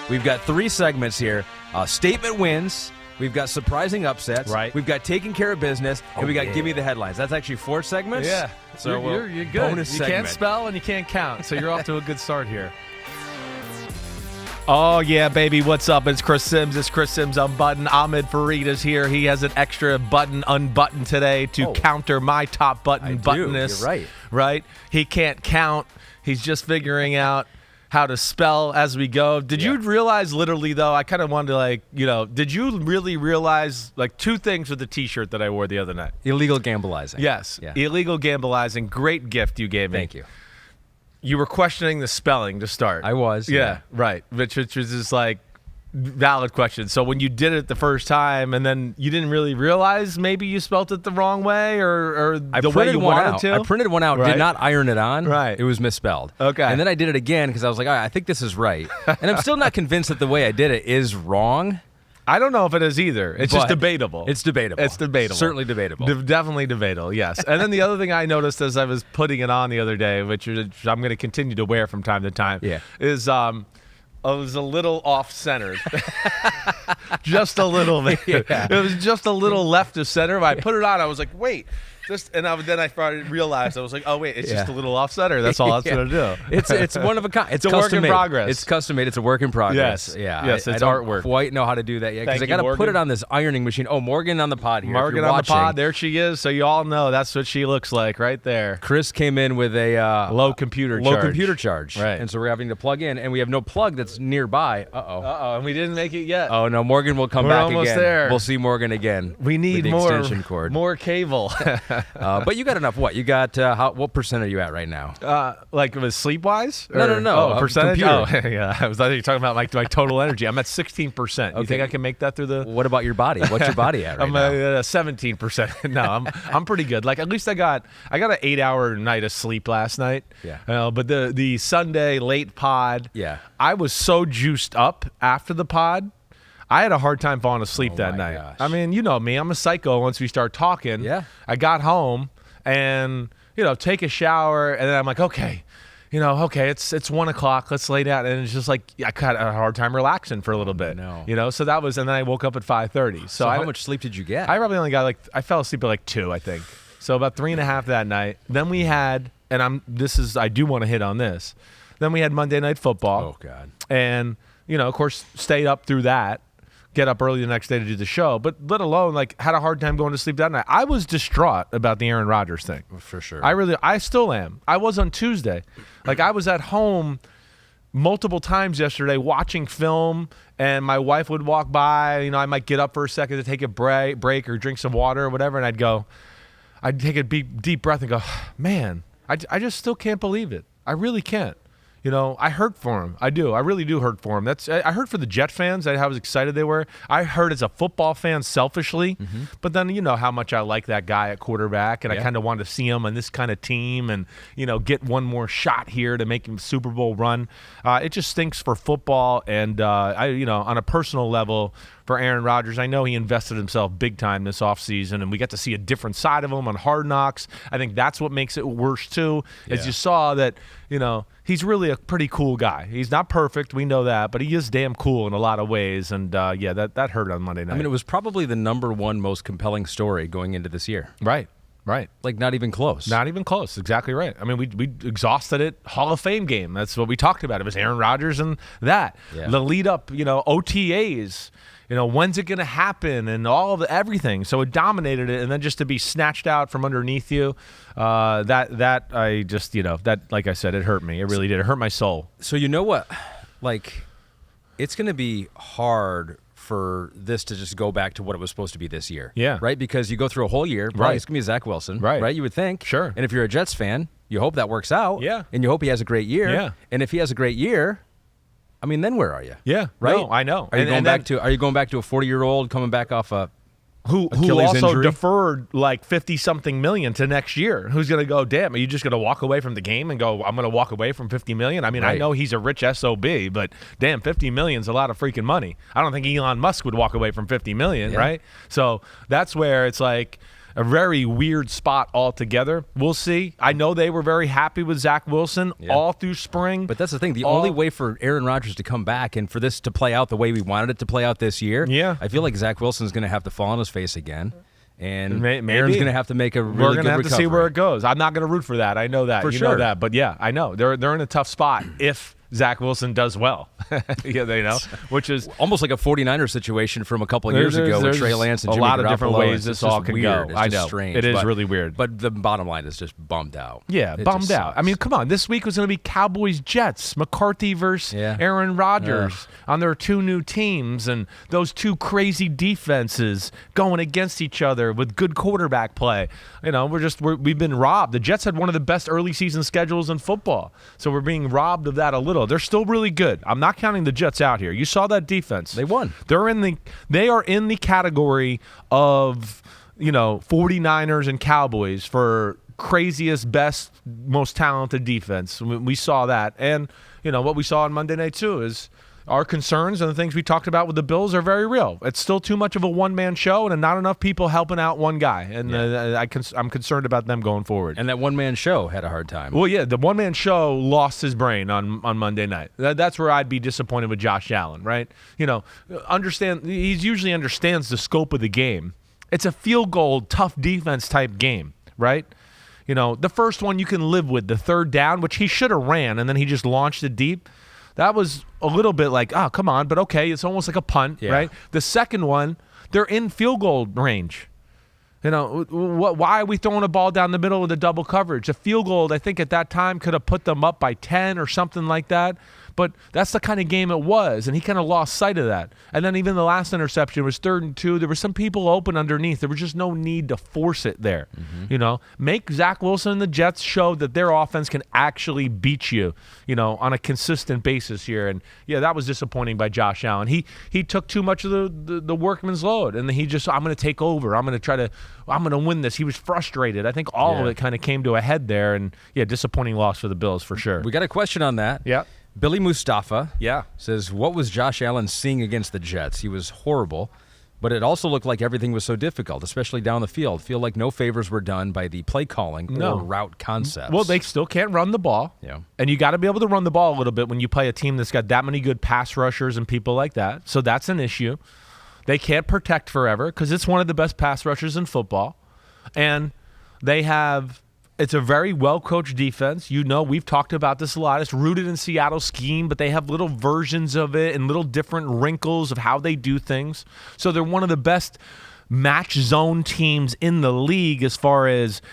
We've got 3 segments here. Statement wins. We've got surprising upsets. Right. We've got taking care of business. And we got give me the headlines. That's actually 4 segments. Yeah. So you're good. Bonus You segment. can't spell and you can't count, so you're off to a good start here. Oh, yeah, baby. What's up? It's Chris Sims. It's Chris Sims Unbuttoned. Ahmed Fareed is here. He has an extra button unbuttoned today to counter my top button buttonness. You're right. Right? He can't count. He's just figuring out how to spell as we go. Did you realize, literally, though, I kind of wanted to, did you really realize, 2 things with the T-shirt that I wore the other night? Illegal gambleizing. Yes. Yeah. Illegal gambleizing. Great gift you gave me. Thank you. You were questioning the spelling to start. I was. Yeah, right. Which was just valid question. So when you did it the first time and then you didn't really realize maybe you spelt it the wrong way or the way you wanted to? I printed one out, did not iron it on. Right. It was misspelled. Okay. And then I did it again because I was like, all right, I think this is right. And I'm still not convinced that the way I did it is wrong. I don't know if it is either. It's just debatable. It's debatable. It's debatable. Certainly debatable. Definitely debatable, yes. And then the other thing I noticed as I was putting it on the other day, which I'm going to continue to wear from time to time, is I was a little off-centered. Just a little bit. Yeah. It was just a little left of center. When I put it on, I was like, wait. Then I realized, I was like, oh, wait, it's just a little off-center. That's all it's going to do. It's one of a kind. It's a work in custom-made. progress. It's custom-made. It's a work in progress. Yes. Yeah. Yes, it's I don't artwork. quite know how to do that yet because I got to put it on this ironing machine. Oh, Morgan on the pod here. Morgan on the pod. There she is. So you all know that's what she looks like right there. Chris came in with a low computer charge. Right. And so we're having to plug in, and we have no plug that's nearby. And we didn't make it yet. Oh, no. Morgan will come We're back almost again. there. We'll see Morgan again. We need with the extension cord. more cable. But you got enough. What? You got what percent are you at right now? With sleep-wise? No. Oh, percentage? Computer. Oh, yeah. I was talking about my total energy. I'm at 16%. You think I can make that through the... What about your body? What's your body at right I'm now? at 17%. No, I'm pretty good. At least I got an 8-hour night of sleep last night. Yeah. But the Sunday late pod, I was so juiced up after the pod. I had a hard time falling asleep that night. Gosh. I mean, you know me. I'm a psycho once we start talking. Yeah. I got home and, take a shower, and then I'm like, okay, it's 1 o'clock. Let's lay down. And it's just I had a hard time relaxing for a little bit. No. So that was, and then I woke up at 5:30. So how much sleep did you get? I probably only got I fell asleep at 2, I think. So about 3.5 that night. Then we had, and I do want to hit on this. Then we had Monday Night Football. Oh, God. And, of course, stayed up through that. Get up early the next day to do the show, but let alone had a hard time going to sleep that night. I was distraught about the Aaron Rodgers thing. For sure. I still am. I was on Tuesday. I was at home multiple times yesterday watching film, and my wife would walk by. I might get up for a second to take a break or drink some water or whatever, and I'd take a deep breath and go, man, I just still can't believe it. I really can't. I hurt for him. I do. I really do hurt for him. I hurt for the Jet fans, how excited they were. I hurt as a football fan selfishly, but then you know how much I like that guy at quarterback, and I kind of wanted to see him on this kind of team and, get one more shot here to make him Super Bowl run. It just stinks for football, and on a personal level, for Aaron Rodgers, I know he invested himself big time this offseason, and we got to see a different side of him on Hard Knocks. I think that's what makes it worse, too, as you saw that, he's really a pretty cool guy. He's not perfect, we know that, but he is damn cool in a lot of ways, and, that hurt on Monday night. I mean, it was probably the #1 most compelling story going into this year. Right. Not even close. Not even close. Exactly right. I mean, we exhausted it. Hall of Fame game. That's what we talked about. It was Aaron Rodgers and that. Yeah. The lead up, OTAs. When's it going to happen and all of everything. So it dominated it, and then just to be snatched out from underneath you, that I just, that, like I said, it hurt me. It really did. It hurt my soul. So you know what? It's going to be hard for this to just go back to what it was supposed to be this year. Yeah. Right? Because you go through a whole year. Right. It's going to be Zach Wilson. Right? You would think. Sure. And if you're a Jets fan, you hope that works out. Yeah. And you hope he has a great year. Yeah. And if he has a great year, I mean, then where are you? Yeah. Right? No, I know. Are you going back to a 40-year-old coming back off a who Achilles also injury? deferred 50-something million to next year? Who's going to go, damn, are you just going to walk away from the game and go, I'm going to walk away from $50 million? I mean, I know he's a rich SOB, but damn, $50 million is a lot of freaking money. I don't think Elon Musk would walk away from $50 million, right? So that's where it's a very weird spot altogether. We'll see. I know they were very happy with Zach Wilson all through spring. But that's the thing. The only way for Aaron Rodgers to come back and for this to play out the way we wanted it to play out this year, I feel like Zach Wilson's going to have to fall on his face again. And Aaron's going to have to make a really good recovery. We're going to have to see where it goes. I'm not going to root for that. I know that. You know that. But, yeah, I know. They're in a tough spot if Zach Wilson does well. Which is almost like a 49er situation from a couple of years ago with Trey Lance and Jimmy Garoppolo. A lot of different ways this all can go. I know. Strange. It is really weird. But the bottom line is just bummed out. Yeah, bummed out. I mean, come on. This week was going to be Cowboys-Jets, McCarthy versus Aaron Rodgers on their two new teams, and those two crazy defenses going against each other with good quarterback play. We've been robbed. The Jets had one of the best early season schedules in football, so we're being robbed of that a little. They're still really good. I'm not counting the Jets out here. You saw that defense. They won. They are in the category of, 49ers and Cowboys for craziest, best, most talented defense. We saw that. And, what we saw on Monday night too is our concerns and the things we talked about with the Bills are very real. It's still too much of a one-man show and not enough people helping out one guy. And I'm concerned about them going forward. And that one-man show had a hard time. Well, yeah, the one-man show lost his brain on Monday night. That's where I'd be disappointed with Josh Allen, right? He usually understands the scope of the game. It's a field goal, tough defense type game, right? The first one you can live with, the third down, which he should have ran, and then he just launched it deep. That was a little bit like, oh, come on, but okay, it's almost like a punt, right? The second one, they're in field goal range. Why are we throwing a ball down the middle of the double coverage? A field goal, I think at that time, could have put them up by 10 or something like that. But that's the kind of game it was, and he kind of lost sight of that. And then even the last interception was 3rd and 2. There were some people open underneath. There was just no need to force it there. Make Zach Wilson and the Jets show that their offense can actually beat you, on a consistent basis here. And, that was disappointing by Josh Allen. He took too much of the workman's load, and he just, I'm going to take over. I'm going to win this. He was frustrated. I think all of it kind of came to a head there. And, disappointing loss for the Bills for sure. We got a question on that. Yeah. Billy Mustafa says, what was Josh Allen seeing against the Jets? He was horrible, but it also looked like everything was so difficult, especially down the field. Feel like no favors were done by the play calling or route concepts. Well, they still can't run the ball. Yeah. And you got to be able to run the ball a little bit when you play a team that's got that many good pass rushers and people like that. So that's an issue. They can't protect forever because it's one of the best pass rushers in football. And it's a very well-coached defense. We've talked about this a lot. It's rooted in Seattle's scheme, but they have little versions of it and little different wrinkles of how they do things. So they're one of the best match zone teams in the league as far as,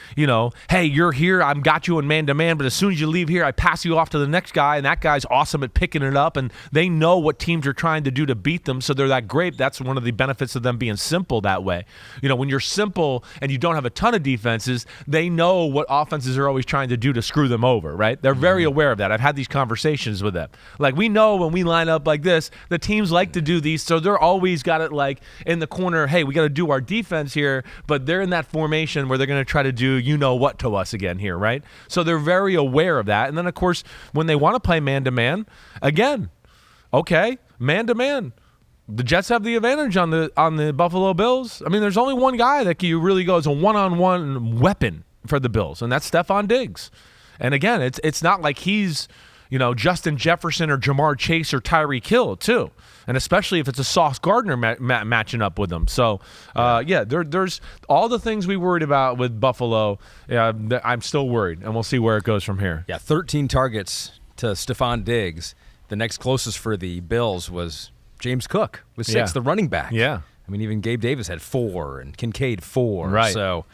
hey, you're here, I've got you in man-to-man, but as soon as you leave here, I pass you off to the next guy, and that guy's awesome at picking it up, and they know what teams are trying to do to beat them, so they're that great. That's one of the benefits of them being simple that way. When you're simple and you don't have a ton of defenses, they know what offenses are always trying to do to screw them over, right? They're very aware of that. I've had these conversations with them. Like, we know when we line up like this, the teams like to do these, so they're always got it like in the corner, hey, we got to do our defense here, but they're in that formation where they're going to try to do what to us again here, right? So they're very aware of that. And then, of course, when they want to play man-to-man, again, okay, man-to-man. The Jets have the advantage on the Buffalo Bills. I mean, there's only one guy that you really go as a one-on-one weapon for the Bills, and that's Stephon Diggs. And again, it's not like he's Justin Jefferson or Jamar Chase or Tyreek Hill too. And especially if it's a Sauce Gardner matching up with them. So, there's all the things we worried about with Buffalo. I'm still worried, and we'll see where it goes from here. Yeah, 13 targets to Stephon Diggs. The next closest for the Bills was James Cook with 6, the running back. Yeah. I mean, even Gabe Davis had 4 and Kincaid 4. Right. So,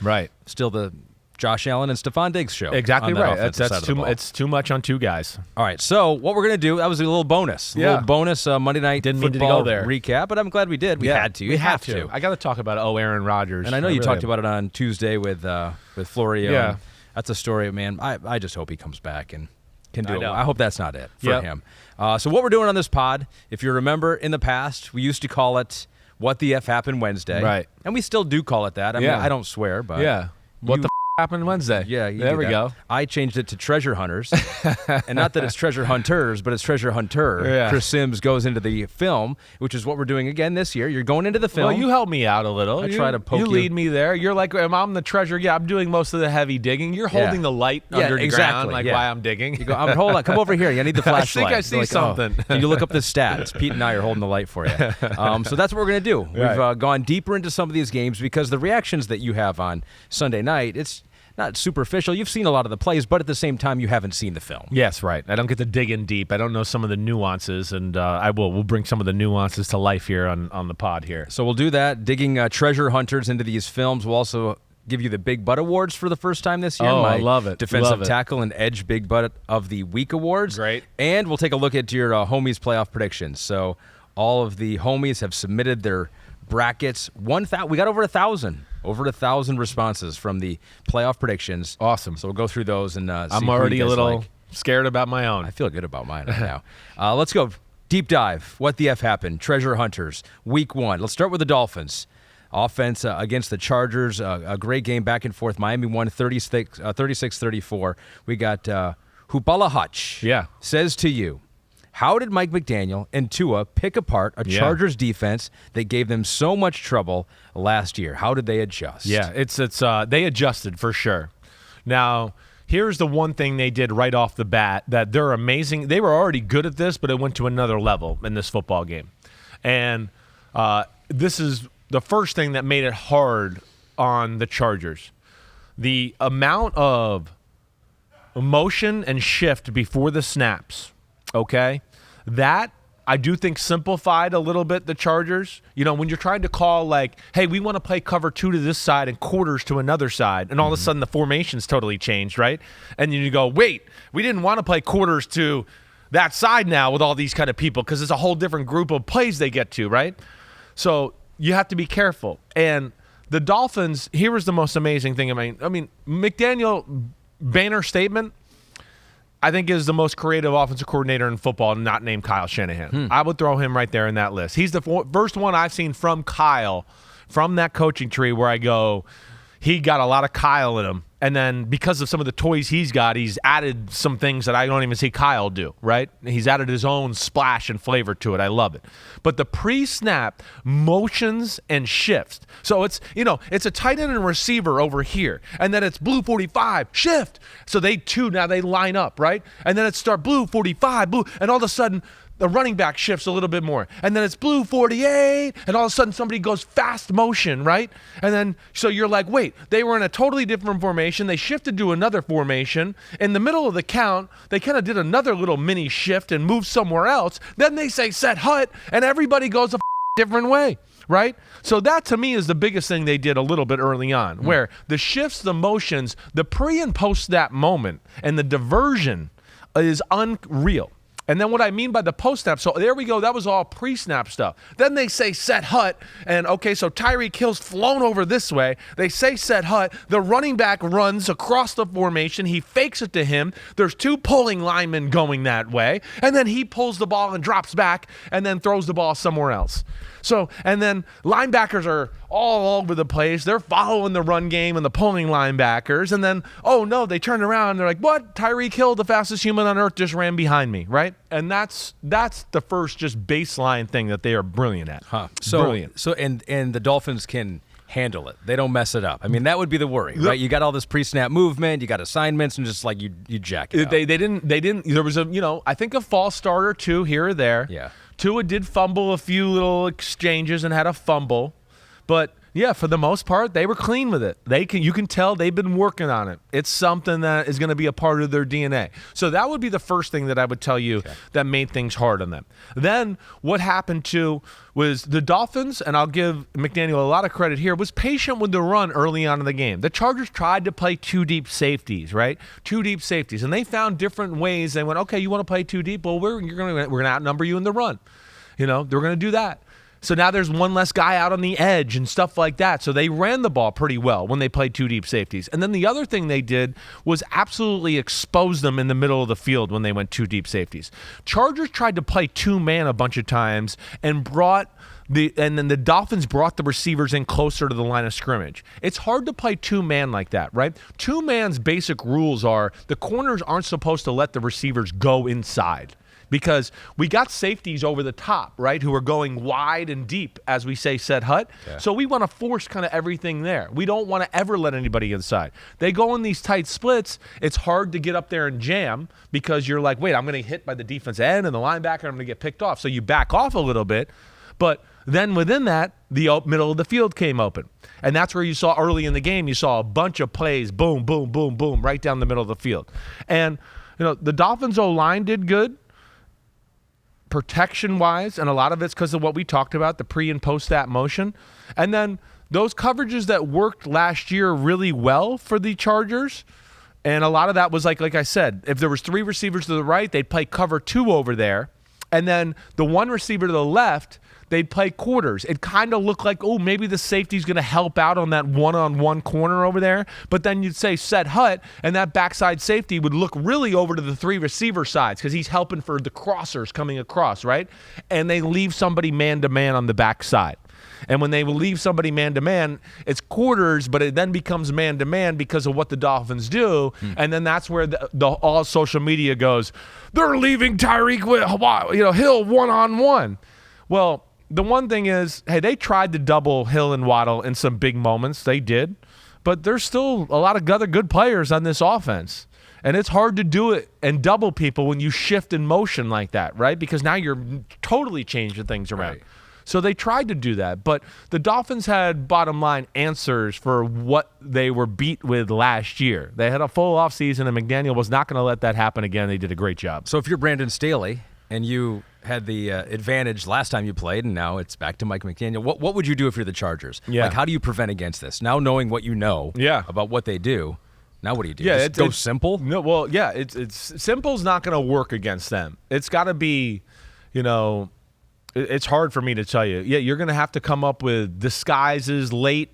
still the Josh Allen and Stephon Diggs show. Exactly right. It's too much on two guys. All right, so what we're going to do, that was a little bonus. A little bonus Monday Night Football recap, but I'm glad we did. We had to. We have to. I got to talk about Aaron Rodgers. And I know you talked about it on Tuesday with Florio. Yeah. That's a story, man. I just hope he comes back and can do it. I hope that's not it for him. So what we're doing on this pod, if you remember in the past, we used to call it What the F Happened Wednesday. Right. And we still do call it that. I mean, I don't swear, but... Yeah. What the happened Wednesday. Yeah, there we go. I changed it to treasure hunters. And not that it's treasure hunters, but it's treasure hunter. Yeah. Chris Sims goes into the film, which is what we're doing again this year. You're going into the film. Well, you help me out a little. I try to poke you. You lead me there. You're like, I'm the treasure. Yeah, I'm doing most of the heavy digging. You're holding the light under the ground, like why I'm digging. You go, hold on, come over here. I need the flashlight. I think I see something. Can you look up the stats? Pete and I are holding the light for you. So that's what we're going to do. We've gone deeper into some of these games because the reactions that you have on Sunday night, it's not superficial. You've seen a lot of the plays, but at the same time, you haven't seen the film. Yes, right. I don't get to dig in deep. I don't know some of the nuances, and we'll bring some of the nuances to life here on the pod here. So we'll do that, digging treasure hunters into these films. We'll also give you the Big Butt Awards for the first time this year. I love it. Defensive tackle and edge Big Butt of the Week Awards. Great. And we'll take a look at your homies playoff predictions. So all of the homies have submitted their brackets. We got over 1,000. Over 1,000 responses from the playoff predictions. Awesome. So we'll go through those and see I'm already a little scared about my own. I feel good about mine right now. Let's go deep dive. What the F happened? Treasure Hunters, Week 1. Let's start with the Dolphins. Offense against the Chargers. A great game back and forth. Miami won 36-34. We got Hupala Hutch. Yeah. Says to you, how did Mike McDaniel and Tua pick apart a Chargers defense that gave them so much trouble last year? How did they adjust? Yeah, it's they adjusted for sure. Now, here's the one thing they did right off the bat that they're amazing. They were already good at this, but it went to another level in this football game. And this is the first thing that made it hard on the Chargers. The amount of motion and shift before the snaps, okay? That, I do think, simplified a little bit the Chargers. You know, when you're trying to call, like, hey, we want to play cover 2 to this side and quarters to another side, and all of a sudden the formation's totally changed, right? And then you go, wait, we didn't want to play quarters to that side now with all these kind of people because it's a whole different group of plays they get to, right? So you have to be careful. And the Dolphins, here was the most amazing thing. I mean, McDaniel, banner statement, I think is the most creative offensive coordinator in football, not named Kyle Shanahan. I would throw him right there in that list. He's the first one I've seen from Kyle, from that coaching tree where I go, he got a lot of Kyle in him. And then because of some of the toys he's got, he's added some things that I don't even see Kyle do, right? He's added his own splash and flavor to it. I love it. But the pre-snap motions and shifts. So it's, it's a tight end and receiver over here. And then it's blue 45, shift. So now they line up, right? And then it's start blue 45, blue. And all of a sudden, the running back shifts a little bit more. And then it's blue 48, and all of a sudden somebody goes fast motion, right? And then, so you're like, wait, they were in a totally different formation. They shifted to another formation. In the middle of the count, they kind of did another little mini shift and moved somewhere else. Then they say set hut, and everybody goes a different way, right? So that, to me, is the biggest thing they did a little bit early on, where the shifts, the motions, the pre and post that moment, and the diversion is unreal. And then what I mean by the post-snap, so there we go, that was all pre-snap stuff. Then they say set hut, and okay, so Tyreek Hill's flown over this way. They say set hut. The running back runs across the formation. He fakes it to him. There's 2 pulling linemen going that way. And then he pulls the ball and drops back and then throws the ball somewhere else. So, and then linebackers are all over the place. They're following the run game and the pulling linebackers. And then, oh no, they turn around and they're like, what? Tyreek Hill, the fastest human on earth, just ran behind me, right? And that's the first just baseline thing that they are brilliant at. Brilliant. So and the Dolphins can handle it. They don't mess it up. I mean, that would be the worry, right? You got all this pre-snap movement, you got assignments, and just like you jack it up. They didn't. There was I think a false start or 2 here or there. Yeah. Tua did fumble a few little exchanges and had a fumble, but yeah, for the most part, they were clean with it. You can tell they've been working on it. It's something that is going to be a part of their DNA. So that would be the first thing that I would tell you that made things hard on them. Then what happened was the Dolphins, and I'll give McDaniel a lot of credit here, was patient with the run early on in the game. The Chargers tried to play 2 deep safeties, right? 2 deep safeties, and they found different ways. They went, okay, you want to play 2 deep? Well, we're going to outnumber you in the run. They're going to do that. So now there's one less guy out on the edge and stuff like that. So they ran the ball pretty well when they played 2 deep safeties. And then the other thing they did was absolutely expose them in the middle of the field when they went 2 deep safeties. Chargers tried to play 2-man a bunch of times and brought And then the Dolphins brought the receivers in closer to the line of scrimmage. It's hard to play two-man like that, right? Two-man's basic rules are the corners aren't supposed to let the receivers go inside, because we got safeties over the top, right, who are going wide and deep, as we say, set hut. Yeah. So we want to force kind of everything there. We don't want to ever let anybody inside. They go in these tight splits. It's hard to get up there and jam because you're like, wait, I'm going to get hit by the defense end and the linebacker, I'm going to get picked off. So you back off a little bit. But then within that, the middle of the field came open. And that's where you saw early in the game, you saw a bunch of plays, boom, boom, boom, boom, right down the middle of the field. And, the Dolphins O-line did good protection-wise, and a lot of it's because of what we talked about, the pre- and post-snap motion. And then those coverages that worked last year really well for the Chargers, and a lot of that was like I said, if there was 3 receivers to the right, they'd play cover 2 over there. And then the 1 receiver to the left, they'd play quarters. It kind of looked like, oh, maybe the safety's going to help out on that one-on-one corner over there. But then you'd say set hut, and that backside safety would look really over to the 3 receiver sides because he's helping for the crossers coming across, right? And they leave somebody man-to-man on the backside. And when they will leave somebody man-to-man, it's quarters, but it then becomes man-to-man because of what the Dolphins do. And then that's where all social media goes, they're leaving Tyreek Hill one-on-one. Well, the one thing is, hey, they tried to double Hill and Waddle in some big moments. They did. But there's still a lot of other good players on this offense. And it's hard to do it and double people when you shift in motion like that, right? Because now you're totally changing things around. Right. So they tried to do that. But the Dolphins had, bottom line, answers for what they were beat with last year. They had a full offseason, and McDaniel was not going to let that happen again. They did a great job. So if you're Brandon Staley and you had the advantage last time you played, and now it's back to Mike McDaniel, what would you do if you're the Chargers? Yeah. Like, how do you prevent against this? Now knowing what you know about what they do, now what do you do? Yeah, Just go simple? No, well, yeah, it's simple's not going to work against them. It's got to be, it's hard for me to tell you. Yeah, you're going to have to come up with disguises late,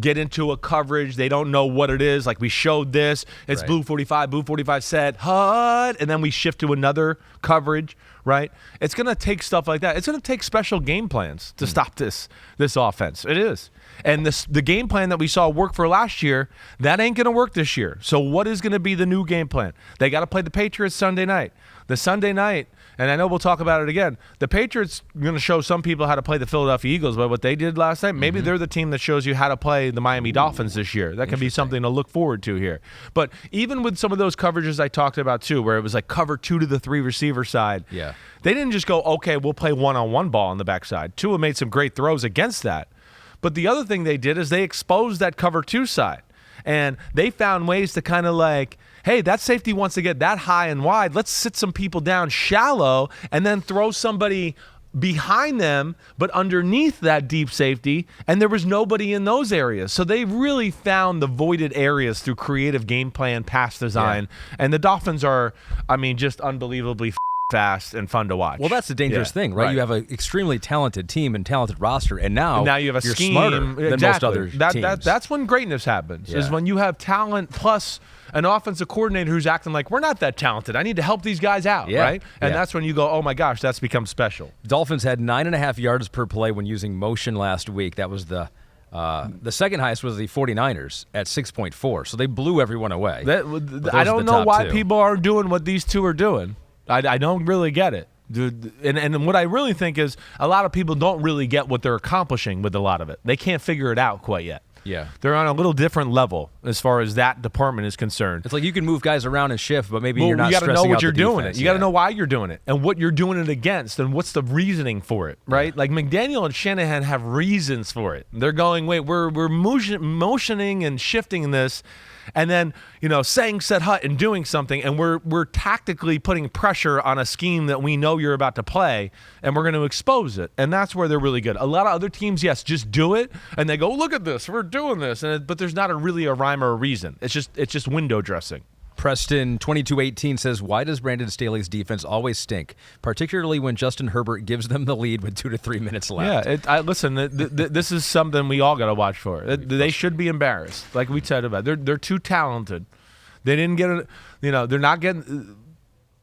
get into a coverage. They don't know what it is. Like we showed this. It's blue 45 set, HUD, and then we shift to another coverage, right? It's going to take stuff like that. It's going to take special game plans to stop this offense. It is. And the game plan that we saw work for last year, that ain't going to work this year. So what is going to be the new game plan? They got to play the Patriots Sunday night. The Sunday night, and I know we'll talk about it again, the Patriots are going to show some people how to play the Philadelphia Eagles, but what they did last night, maybe they're the team that shows you how to play the Miami Dolphins this year. That can be something to look forward to here. But even with some of those coverages I talked about too, where it was like cover 2 to the 3 receiver side, they didn't just go, okay, we'll play one-on-one ball on the backside. Tua made some great throws against that. But the other thing they did is they exposed that cover 2 side. And they found ways to kind of like, hey, that safety wants to get that high and wide. Let's sit some people down shallow and then throw somebody behind them, but underneath that deep safety, and there was nobody in those areas. So they really found the voided areas through creative game plan, pass design. And the Dolphins are, just unbelievably fast and fun to watch. Well, that's the dangerous thing, right? You have an extremely talented team and talented roster, and now you have a you're scheme smarter than most other teams. That's when greatness happens, is when you have talent plus an offensive coordinator who's acting like, we're not that talented. I need to help these guys out, right? And that's when you go, oh my gosh, that's become special. Dolphins had 9.5 yards per play when using motion last week. That was the second highest was the 49ers at 6.4. So they blew everyone away. I don't know why people are doing what these two are doing. I don't really get it. And what I really think is a lot of people don't really get what they're accomplishing with a lot of it. They can't figure it out quite yet. Yeah. They're on a little different level as far as that department is concerned. It's like you can move guys around and shift, but maybe you're not stressing out the defense. You got to know what you're doing it. You got to know why you're doing it and what you're doing it against and what's the reasoning for it, right? Like McDaniel and Shanahan have reasons for it. They're going, wait, we're motioning and shifting this, and then, saying set hut and doing something, and we're tactically putting pressure on a scheme that we know you're about to play, and we're going to expose it. And that's where they're really good. A lot of other teams, yes, just do it, and they go, look at this, we're doing this, but there's not really a rhyme or a reason. It's just window dressing. Preston 2218 says, why does Brandon Staley's defense always stink, particularly when Justin Herbert gives them the lead with 2 to 3 minutes left? Yeah, listen, this is something we all got to watch for. They should be embarrassed, like we said about. They're too talented. They didn't get it. They're not getting.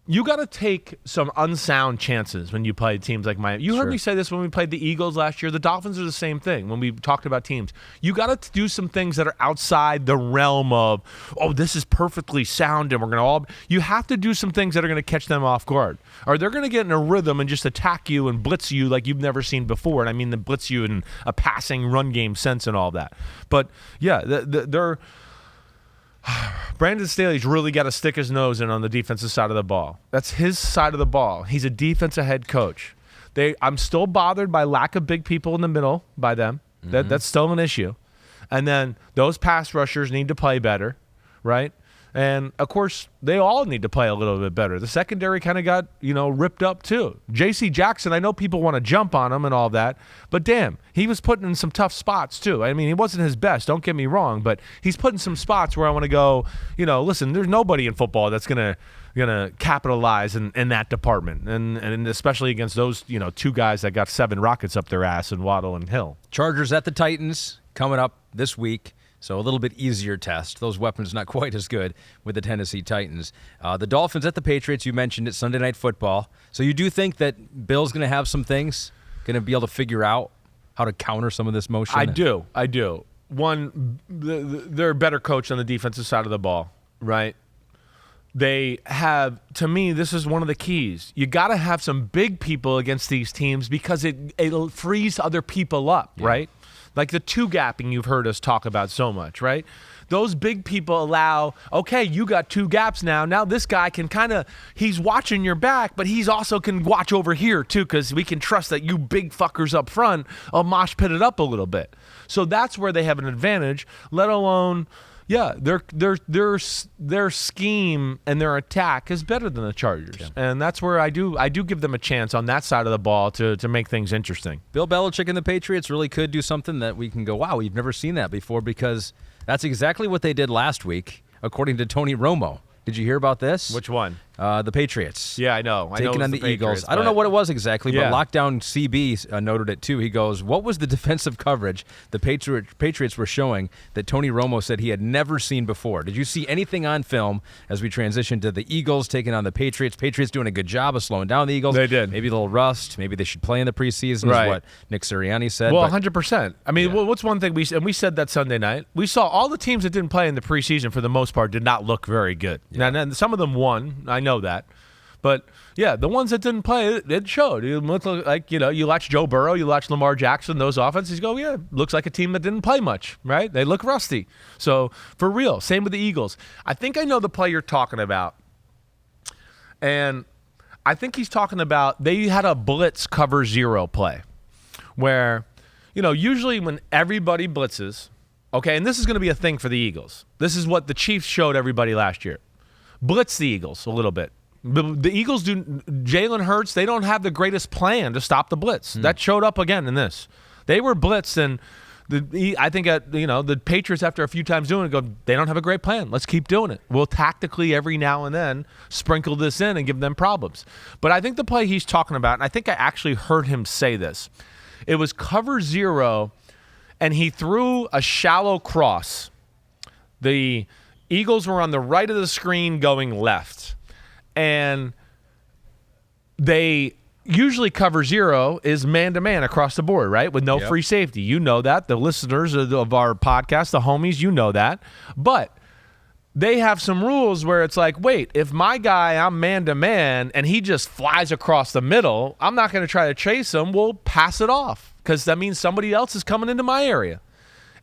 you got to take some unsound chances when you play teams like Miami. You heard me say this when we played the Eagles last year. The Dolphins are the same thing when we talked about teams. You got to do some things that are outside the realm of, oh, this is perfectly sound and we're going to all – you have to do some things that are going to catch them off guard. Or they're going to get in a rhythm and just attack you and blitz you like you've never seen before. And I mean the blitz you in a passing run game sense and all that. But, yeah, they're – Brandon Staley's really got to stick his nose in on the defensive side of the ball. That's his side of the ball. He's a defensive head coach. I'm still bothered by lack of big people in the middle by them. Mm-hmm. That's still an issue. And then those pass rushers need to play better, right? And, of course, they all need to play a little bit better. The secondary kind of got, ripped up too. J.C. Jackson, I know people want to jump on him and all that, but damn, he was putting in some tough spots too. I mean, he wasn't his best, don't get me wrong, but he's putting some spots where I want to go, listen, there's nobody in football that's going to capitalize in that department, and especially against those, two guys that got 7 rockets up their ass in Waddle and Hill. Chargers at the Titans coming up this week. So a little bit easier test. Those weapons not quite as good with the Tennessee Titans. The Dolphins at the Patriots, you mentioned it, Sunday Night Football. So you do think that Bill's going to have some things, going to be able to figure out how to counter some of this motion? I do. One, they're a better coach on the defensive side of the ball, right? They have, to me, this is one of the keys. You got to have some big people against these teams because it frees other people up, right? Like the two-gapping you've heard us talk about so much, right? Those big people allow, okay, you got 2 gaps now. Now this guy can he's watching your back, but he's also can watch over here too because we can trust that you big fuckers up front will mosh pit it up a little bit. So that's where they have an advantage, let alone, yeah, their scheme and their attack is better than the Chargers. Yeah. And that's where I do give them a chance on that side of the ball to make things interesting. Bill Belichick and the Patriots really could do something that we can go, wow, we've never seen that before, because that's exactly what they did last week, according to Tony Romo. Did you hear about this? Which one? The Patriots. Yeah, I know. Taking on the Eagles. I don't know what it was exactly, but Lockdown CB noted it too. He goes, what was the defensive coverage the Patriots were showing that Tony Romo said he had never seen before? Did you see anything on film as we transition to the Eagles taking on the Patriots? Patriots doing a good job of slowing down the Eagles. They did. Maybe a little rust. Maybe they should play in the preseason, is what Nick Sirianni said. Well, 100%. I mean, what's one thing we said that Sunday night? We saw all the teams that didn't play in the preseason for the most part did not look very good. Yeah. Now, some of them won. I know that. But, yeah, the ones that didn't play, it showed. It looked like, you watch Joe Burrow, you watch Lamar Jackson, those offenses, you go, yeah, looks like a team that didn't play much, right? They look rusty. So, for real, same with the Eagles. I think I know the play you're talking about. And I think he's talking about they had a blitz cover 0 play where, usually when everybody blitzes, okay, and this is going to be a thing for the Eagles. This is what the Chiefs showed everybody last year. Blitz the Eagles a little bit. The Eagles do. Jalen Hurts, they don't have the greatest plan to stop the blitz. That showed up again in this. They were blitzed, and I think the Patriots, after a few times doing it, go, they don't have a great plan. Let's keep doing it. We'll tactically every now and then sprinkle this in and give them problems. But I think the play he's talking about, and I think I actually heard him say this, it was cover 0, and he threw a shallow cross. The Eagles were on the right of the screen going left. And they usually cover 0 is man-to-man across the board, right? With no free safety. You know that. The listeners of our podcast, the homies, you know that. But they have some rules where it's like, wait, if my guy, I'm man-to-man, and he just flies across the middle, I'm not going to try to chase him. We'll pass it off because that means somebody else is coming into my area.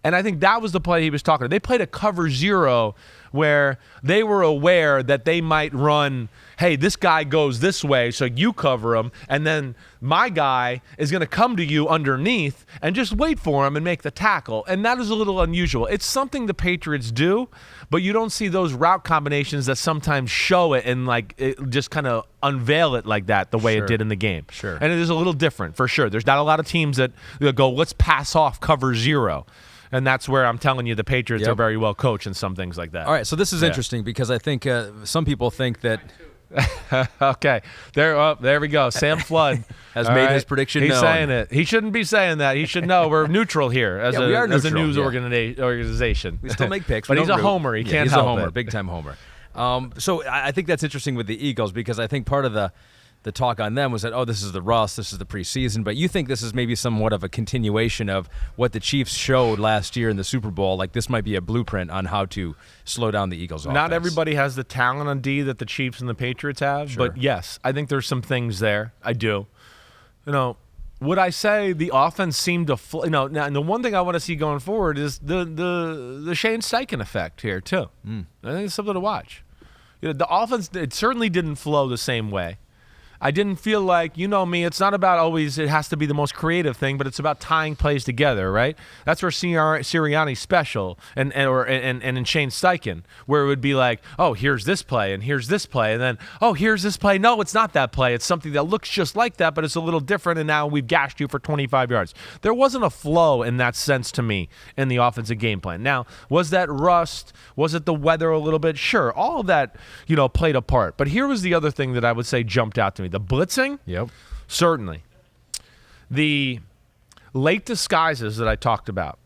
And I think that was the play he was talking about. They played a cover 0 where they were aware that they might run, hey, this guy goes this way, so you cover him, and then my guy is going to come to you underneath and just wait for him and make the tackle. And that is a little unusual. It's something the Patriots do, but you don't see those route combinations that sometimes show it and it just kind of unveil it like that the way it did in the game. Sure. And it is a little different, for sure. There's not a lot of teams that go, let's pass off cover 0. And that's where I'm telling you the Patriots are very well coached in some things like that. All right, so this is interesting because I think some people think that okay, there we go. Sam Flood has made his prediction known. He's saying it. He shouldn't be saying that. He should know we're neutral here as a news organization. We still make picks. But he's a homer. He can't help it. Big time homer. So I think that's interesting with the Eagles because I think part of the talk on them was that, oh, this is the rust, this is the preseason, but you think this is maybe somewhat of a continuation of what the Chiefs showed last year in the Super Bowl. Like this might be a blueprint on how to slow down the Eagles' offense. Not everybody has the talent on D that the Chiefs and the Patriots have, but yes, I think there's some things there. I do. Would I say the offense seemed to now, and the one thing I want to see going forward is the Shane Steichen effect here too. I think it's something to watch. The offense, it certainly didn't flow the same way. I didn't feel like, me, it's not about always it has to be the most creative thing, but it's about tying plays together, right? That's where Sirianni's special and in Shane Steichen, where it would be like, oh, here's this play and here's this play, and then, oh, here's this play. No, it's not that play. It's something that looks just like that, but it's a little different, and now we've gashed you for 25 yards. There wasn't a flow in that sense to me in the offensive game plan. Now, was that rust? Was it the weather a little bit? Sure. All of that, played a part. But here was the other thing that I would say jumped out to me. The blitzing, yep, certainly. The late disguises that I talked about.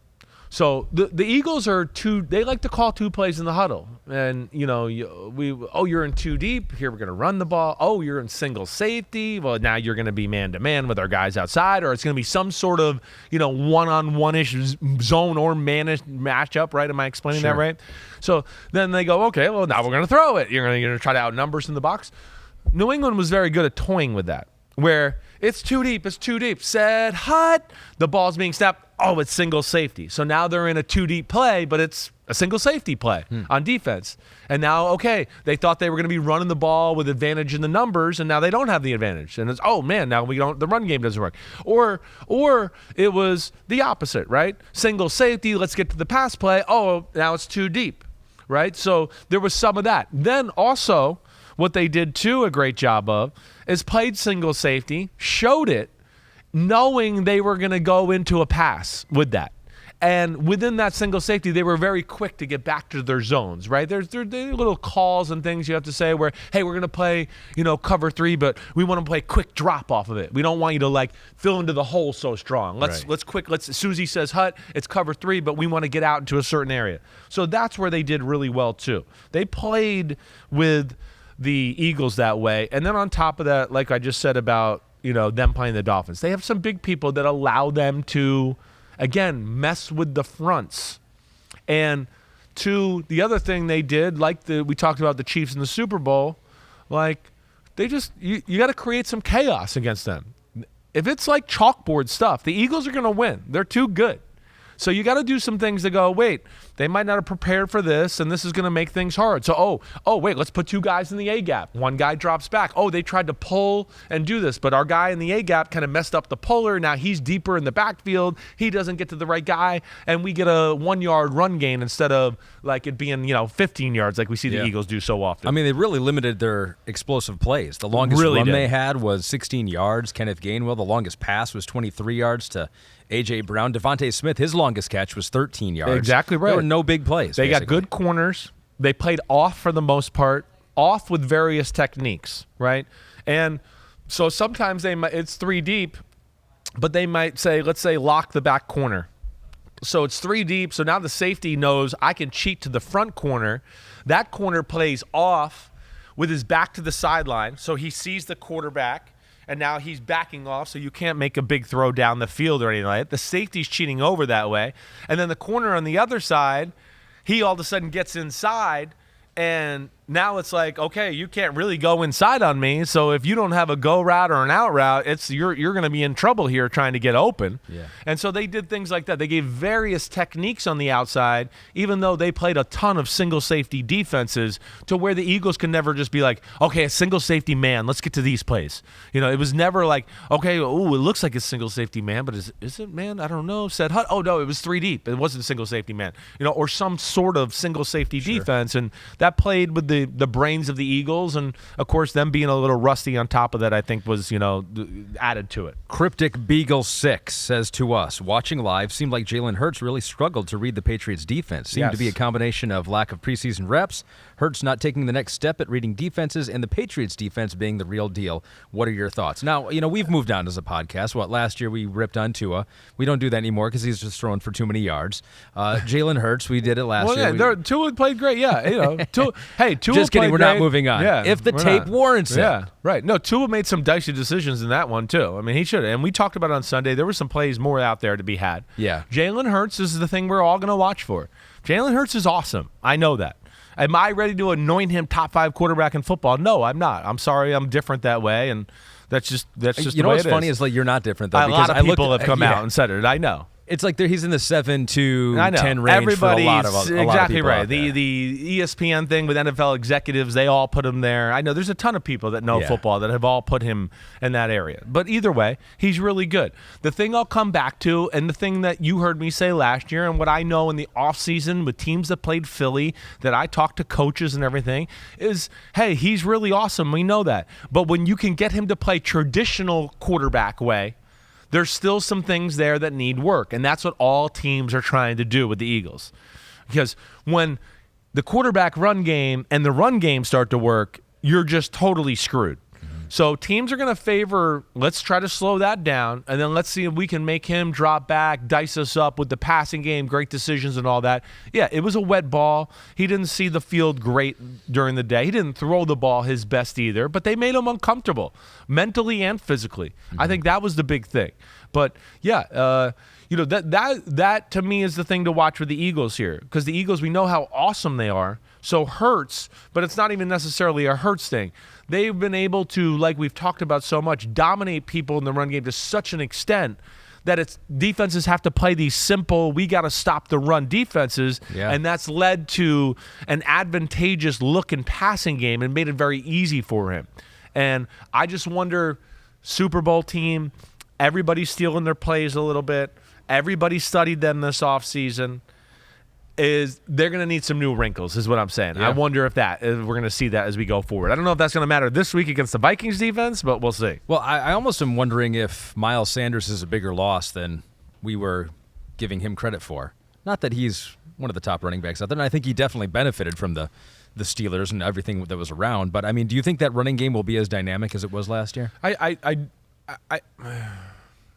So the Eagles they like to call two plays in the huddle. And, you're in two deep. Here we're going to run the ball. Oh, you're in single safety. Well, now you're going to be man-to-man with our guys outside. Or it's going to be some sort of, one-on-one-ish zone or man-ish matchup, right? Am I explaining that right? So then they go, okay, well, now we're going to throw it. You're going to try to outnumber us in the box. New England was very good at toying with that, where it's too deep, set, hut, the ball's being snapped, oh, it's single safety. So now they're in a two-deep play, but it's a single safety play on defense. And now, okay, they thought they were going to be running the ball with advantage in the numbers, and now they don't have the advantage. And it's, oh, man, now the run game doesn't work. Or it was the opposite, right? Single safety, let's get to the pass play. Oh, now it's too deep, right? So there was some of that. Then also, what they did, too, a great job of, is played single safety, showed it, knowing they were going to go into a pass with that. And within that single safety, they were very quick to get back to their zones, right? There's little calls and things you have to say where, hey, we're going to play, cover 3, but we want to play quick drop off of it. We don't want you to, fill into the hole so strong. Susie says hut, it's cover 3, but we want to get out into a certain area. So that's where they did really well, too. They played with the Eagles that way. And then on top of that, like I just said about, them playing the Dolphins, they have some big people that allow them to, again, mess with the fronts. And the other thing they did, we talked about the Chiefs in the Super Bowl, you got to create some chaos against them. If it's like chalkboard stuff, the Eagles are going to win. They're too good. So you got to do some things to go, wait, they might not have prepared for this, and this is going to make things hard. So, wait, let's put two guys in the A-gap. One guy drops back. Oh, they tried to pull and do this, but our guy in the A-gap kind of messed up the puller. Now he's deeper in the backfield. He doesn't get to the right guy, and we get a 1-yard run gain instead of it being, 15 yards like we see the Eagles do so often. I mean, they really limited their explosive plays. The longest run they had was 16 yards. Kenneth Gainwell, the longest pass was 23 yards to A.J. Brown. Devontae Smith, his longest catch was 13 yards. Exactly right. There were no big plays. They got good corners. They played off for the most part, off with various techniques, right? And so sometimes it's 3 deep, but they might say, let's say, lock the back corner. So it's 3 deep, so now the safety knows I can cheat to the front corner. That corner plays off with his back to the sideline, so he sees the quarterback, and now he's backing off, so you can't make a big throw down the field or anything like that. The safety's cheating over that way. And then the corner on the other side, he all of a sudden gets inside, and now it's like, okay, you can't really go inside on me, so if you don't have a go route or an out route, you're going to be in trouble here trying to get open. Yeah. And so they did things like that. They gave various techniques on the outside, even though they played a ton of single safety defenses, to where the Eagles can never just be like, okay, a single safety man, let's get to these plays. It was never like, okay, it looks like a single safety man, but is it man? I don't know. Said hut. Oh, no, it was 3 deep. It wasn't a single safety man. Or some sort of single safety defense, and that played with the brains of the Eagles, and of course them being a little rusty on top of that, I think was added to it. Cryptic Beagle 6 says to us, watching live seemed like Jalen Hurts really struggled to read the Patriots defense. Seemed to be a combination of lack of preseason reps, Hurts not taking the next step at reading defenses, and the Patriots defense being the real deal. What are your thoughts? Now, we've moved on as a podcast. Last year we ripped on Tua. We don't do that anymore because he's just throwing for too many yards. Jalen Hurts, we did it last year. Yeah, Tua played great. Yeah, Tua. Hey, Tua. Just kidding. We're great. Not moving on. Yeah, if the tape warrants it. Yeah, right. No, Tua made some dicey decisions in that one too. I mean, he should have. And we talked about it on Sunday. There were some plays more out there to be had. Yeah. Jalen Hurts is the thing we're all going to watch for. Jalen Hurts is awesome. I know that. Am I ready to anoint him top 5 quarterback in football? No, I'm not. I'm sorry. I'm different that way, and that's just the way it is. What's funny is you're not different though. A lot of people have come out and said it. I know. It's like he's in the 7 to 10 range. Everybody's for a lot of exactly people right. out there. The ESPN thing with NFL executives, they all put him there. I know there's a ton of people that know football that have all put him in that area. But either way, he's really good. The thing I'll come back to, and the thing that you heard me say last year, and what I know in the offseason with teams that played Philly, that I talked to coaches and everything, is, hey, he's really awesome. We know that. But when you can get him to play traditional quarterback way, there's still some things there that need work, and that's what all teams are trying to do with the Eagles. Because when the quarterback run game and the run game start to work, you're just totally screwed. So teams are going to favor, let's try to slow that down, and then let's see if we can make him drop back, dice us up with the passing game, great decisions and all that. Yeah, it was a wet ball. He didn't see the field great during the day. He didn't throw the ball his best either, but they made him uncomfortable mentally and physically. I think that was the big thing. But, yeah, that to me is the thing to watch with the Eagles here, because the Eagles, we know how awesome they are. So Hurts, but it's not even necessarily a Hurts thing. They've been able to, like we've talked about so much, dominate people in the run game to such an extent that it's defenses have to play these simple, we got to stop the run defenses, and that's led to an advantageous look in passing game and made it very easy for him. And I just wonder, Super Bowl team, everybody's stealing their plays a little bit. Everybody studied them this offseason. They're going to need some new wrinkles, is what I'm saying. Yeah. I wonder if we're going to see that as we go forward. I don't know if that's going to matter this week against the Vikings defense, but we'll see. Well, I almost am wondering if Miles Sanders is a bigger loss than we were giving him credit for. Not that he's one of the top running backs out there, and I think he definitely benefited from the Steelers and everything that was around. But, I mean, do you think that running game will be as dynamic as it was last year?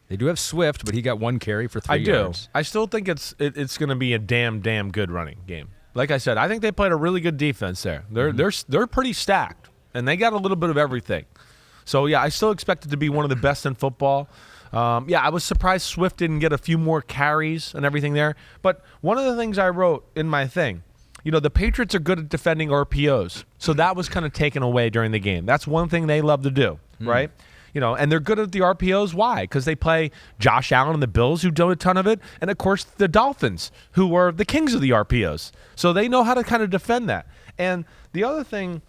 They do have Swift, but he got 1 carry for 3 yards. I still think it's going to be a damn good running game. Like I said, I think they played a really good defense there. They're pretty stacked, and they got a little bit of everything. So, yeah, I still expect it to be one of the best in football. I was surprised Swift didn't get a few more carries and everything there. But one of the things I wrote in my thing, the Patriots are good at defending RPOs. So that was kind of taken away during the game. That's one thing they love to do, right? And they're good at the RPOs. Why? Because they play Josh Allen and the Bills, who do a ton of it, and, of course, the Dolphins, who are the kings of the RPOs. So they know how to kind of defend that. And the other thing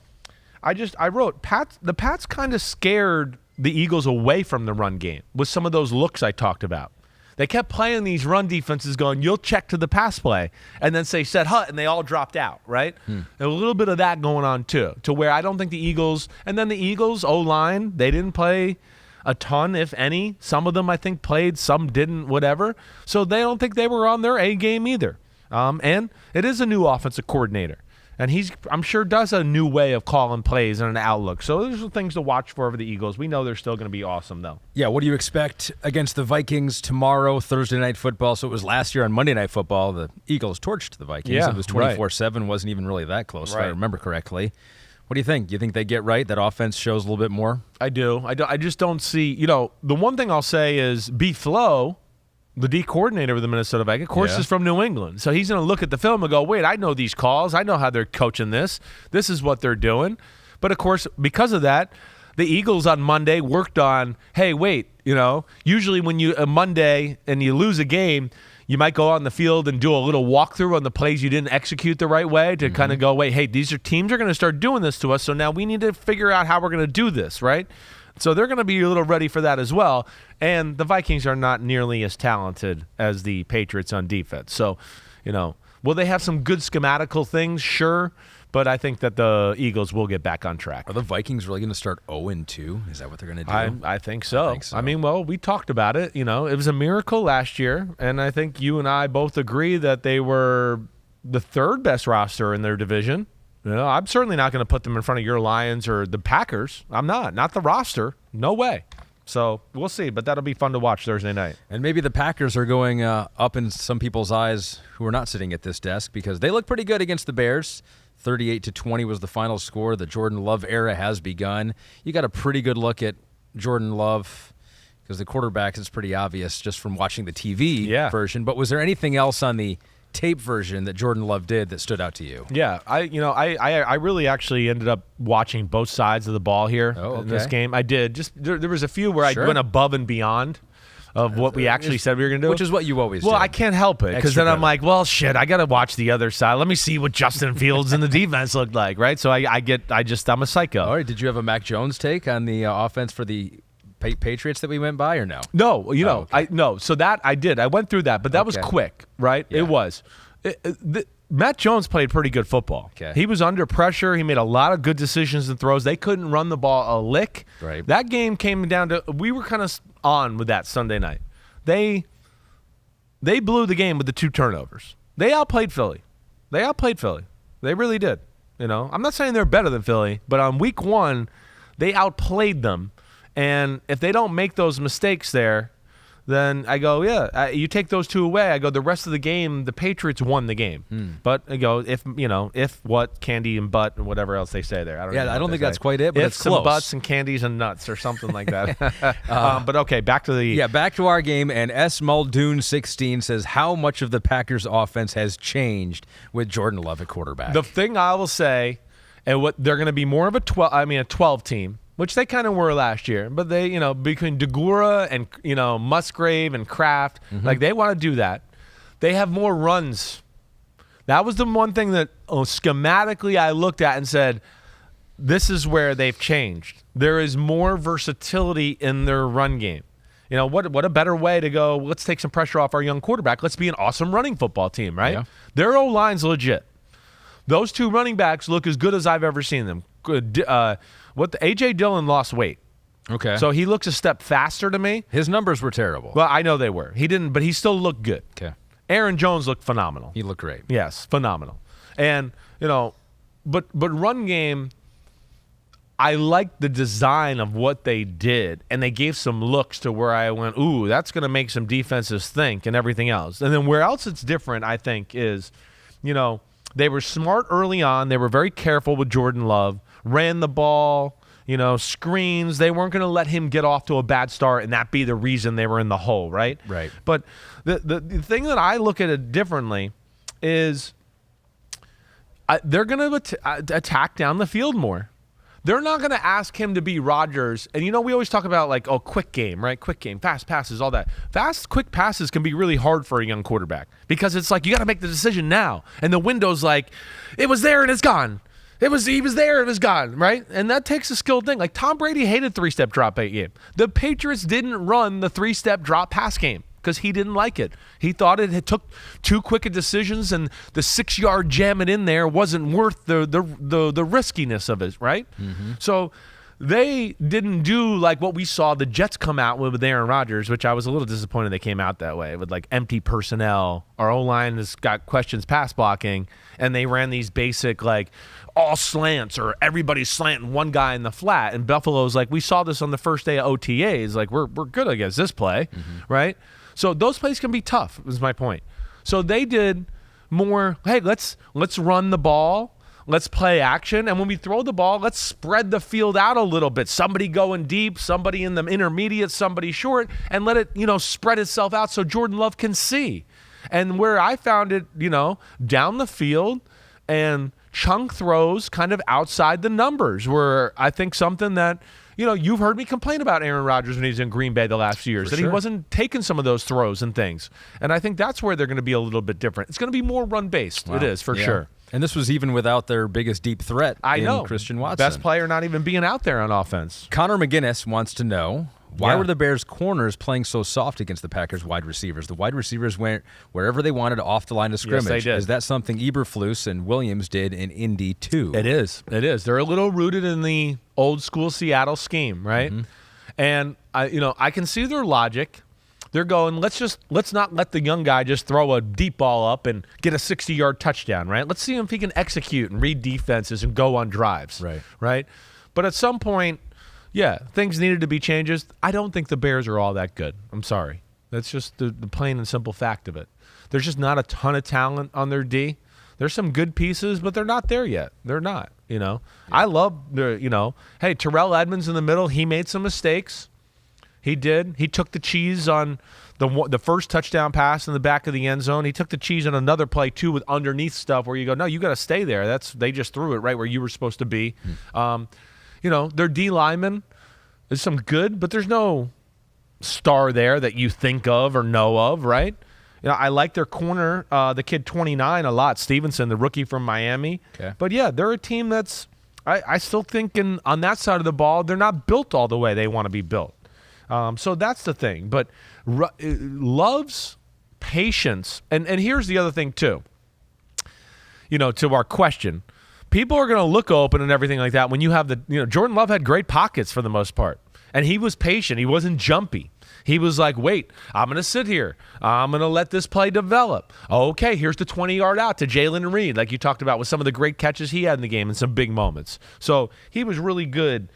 I wrote, the Pats kind of scared the Eagles away from the run game with some of those looks I talked about. They kept playing these run defenses going, you'll check to the pass play, and then say set hut, and they all dropped out, right? A little bit of that going on too, to where I don't think the Eagles, and then the Eagles O-line, they didn't play a ton, if any. Some of them I think played, some didn't, whatever. So they don't think they were on their A game either. And it is a new offensive coordinator. And I'm sure, does a new way of calling plays and an outlook. So there's some things to watch for the Eagles. We know they're still going to be awesome, though. Yeah, what do you expect against the Vikings tomorrow, Thursday Night Football? So it was last year on Monday Night Football, the Eagles torched the Vikings. Yeah, it was 24-7, wasn't even really that close, if I remember correctly. What do you think? Do you think they get right? That offense shows a little bit more? I do. I just don't see, the one thing I'll say is B. Flo, the D coordinator of the Minnesota Vikings, of course, is from New England. So he's going to look at the film and go, wait, I know these calls. I know how they're coaching this. This is what they're doing. But, of course, because of that, the Eagles on Monday worked on, hey, wait, usually when you Monday and you lose a game, you might go on the field and do a little walkthrough on the plays you didn't execute the right way to kind of go, wait, hey, these teams are going to start doing this to us, so now we need to figure out how we're going to do this, right? So they're going to be a little ready for that as well. And the Vikings are not nearly as talented as the Patriots on defense. So, will they have some good schematical things? Sure. But I think that the Eagles will get back on track. Are the Vikings really going to start 0-2? Is that what they're going to do? I think so. I mean, well, we talked about it. It was a miracle last year. And I think you and I both agree that they were the 3rd best roster in their division. I'm certainly not going to put them in front of your Lions or the Packers. I'm not the roster. No way. So we'll see, but that'll be fun to watch Thursday night. And maybe the Packers are going up in some people's eyes who are not sitting at this desk because they look pretty good against the Bears. 38-20 was the final score. The Jordan Love era has begun. You got a pretty good look at Jordan Love because the quarterback is pretty obvious just from watching the TV version. But was there anything else on the tape version that Jordan Love did that stood out to you? Yeah, I really actually ended up watching both sides of the ball here in this game. I did. Just there was a few where I went above and beyond of what we actually said we were going to do. Which is what you always do. Well, I can't help it because then I'm like, well, shit, I got to watch the other side. Let me see what Justin Fields and the defense looked like, right? So I'm a psycho. All right, did you have a Mac Jones take on the offense for the Patriots that we went by or no? No, no. So that I did. I went through that, but that was quick, right? Yeah. It was. Matt Jones played pretty good football. Okay. He was under pressure. He made a lot of good decisions and throws. They couldn't run the ball a lick. Right. That game came down to we were kind of on with that Sunday night. They blew the game with the 2 turnovers. They outplayed Philly. They really did. I'm not saying they're better than Philly, but on week 1, they outplayed them. And if they don't make those mistakes there, then I go, you take those 2 away. I go, the rest of the game, the Patriots won the game. But I go, if what, candy and butt and whatever else they say there. I don't think that's quite it, but it's close. Some butts and candies and nuts or something like that. But okay, back to our game. And S. Muldoon 16 says, how much of the Packers offense has changed with Jordan Love at quarterback? The thing I will say, and what they're going to be more of a 12 team. Which they kind of were last year, but they, between Degura and, Musgrave and Kraft, like they want to do that. They have more runs. That was the one thing that schematically I looked at and said, this is where they've changed. There is more versatility in their run game. What a better way to go, let's take some pressure off our young quarterback. Let's be an awesome running football team, right? Yeah. Their O-line's legit. Those 2 running backs look as good as I've ever seen them. Good. A.J. Dillon lost weight. Okay. So he looks a step faster to me. His numbers were terrible. Well, I know they were. He didn't, but he still looked good. Okay. Aaron Jones looked phenomenal. He looked great. Yes, phenomenal. And, but run game, I liked the design of what they did, and they gave some looks to where I went, ooh, that's going to make some defenses think and everything else. And then where else it's different, I think, is, they were smart early on. They were very careful with Jordan Love. Ran the ball, screens. They weren't going to let him get off to a bad start and that be the reason they were in the hole, right? Right. But the thing that I look at it differently is they're going to attack down the field more. They're not going to ask him to be Rodgers. And, we always talk about, quick game, right? Quick game, fast passes, all that. Fast, quick passes can be really hard for a young quarterback because it's like you got to make the decision now. And the window's like, it was there and it's gone. He was there, it was gone, right? And that takes a skilled thing. Like Tom Brady hated 3-step drop game. The Patriots didn't run the 3-step drop pass game because he didn't like it. He thought it had took too quick of decisions and the 6-yard jamming in there wasn't worth the riskiness of it, right? Mm-hmm. So they didn't do like what we saw the Jets come out with Aaron Rodgers, which I was a little disappointed they came out that way with like empty personnel. Our O-line has got questions pass blocking, and they ran these basic like all slants or everybody's slanting one guy in the flat. And Buffalo's like, we saw this on the first day of OTAs. Like we're good against this play, right? So those plays can be tough, is my point. So they did more, hey, let's run the ball. Let's play action. And when we throw the ball, let's spread the field out a little bit. Somebody going deep, somebody in the intermediate, somebody short, and let it, spread itself out so Jordan Love can see. And where I found it, down the field and chunk throws kind of outside the numbers were, I think, something that, you've heard me complain about Aaron Rodgers when he was in Green Bay the last few years, he wasn't taking some of those throws and things. And I think that's where they're going to be a little bit different. It's going to be more run-based. Wow. It is, for sure. And this was even without their biggest deep threat Christian Watson. Best player not even being out there on offense. Connor McGinnis wants to know, why were the Bears' corners playing so soft against the Packers' wide receivers? The wide receivers went wherever they wanted off the line of scrimmage. Yes, they did. Is that something Eberflus and Williams did in Indy too? It is. They're a little rooted in the old school Seattle scheme, right? Mm-hmm. And I can see their logic, They're going, let's not let the young guy just throw a deep ball up and get a 60-yard touchdown, right? Let's see if he can execute and read defenses and go on drives, right? But at some point, yeah, things needed to be changes. I don't think the Bears are all that good. I'm sorry. That's just the plain and simple fact of it. There's just not a ton of talent on their D. There's some good pieces, but they're not there yet. They're not, Yeah. I love hey, Terrell Edmonds in the middle, he made some mistakes. He did. He took the cheese on the first touchdown pass in the back of the end zone. He took the cheese on another play, too, with underneath stuff where you go, no, you got to stay there. They just threw it right where you were supposed to be. Their D lineman is some good, but there's no star there that you think of or know of, right? I like their corner, the kid 29 a lot, Stevenson, the rookie from Miami. Okay. But, yeah, they're a team that's I still think on that side of the ball, they're not built all the way they want to be built. So that's the thing. But Love's patience, and here's the other thing, too. To our question, people are going to look open and everything like that when you have Jordan Love had great pockets for the most part. And he was patient. He wasn't jumpy. He was like, wait, I'm going to sit here. I'm going to let this play develop. Okay, here's the 20-yard out to Jalen Reed, like you talked about with some of the great catches he had in the game and some big moments. So he was really good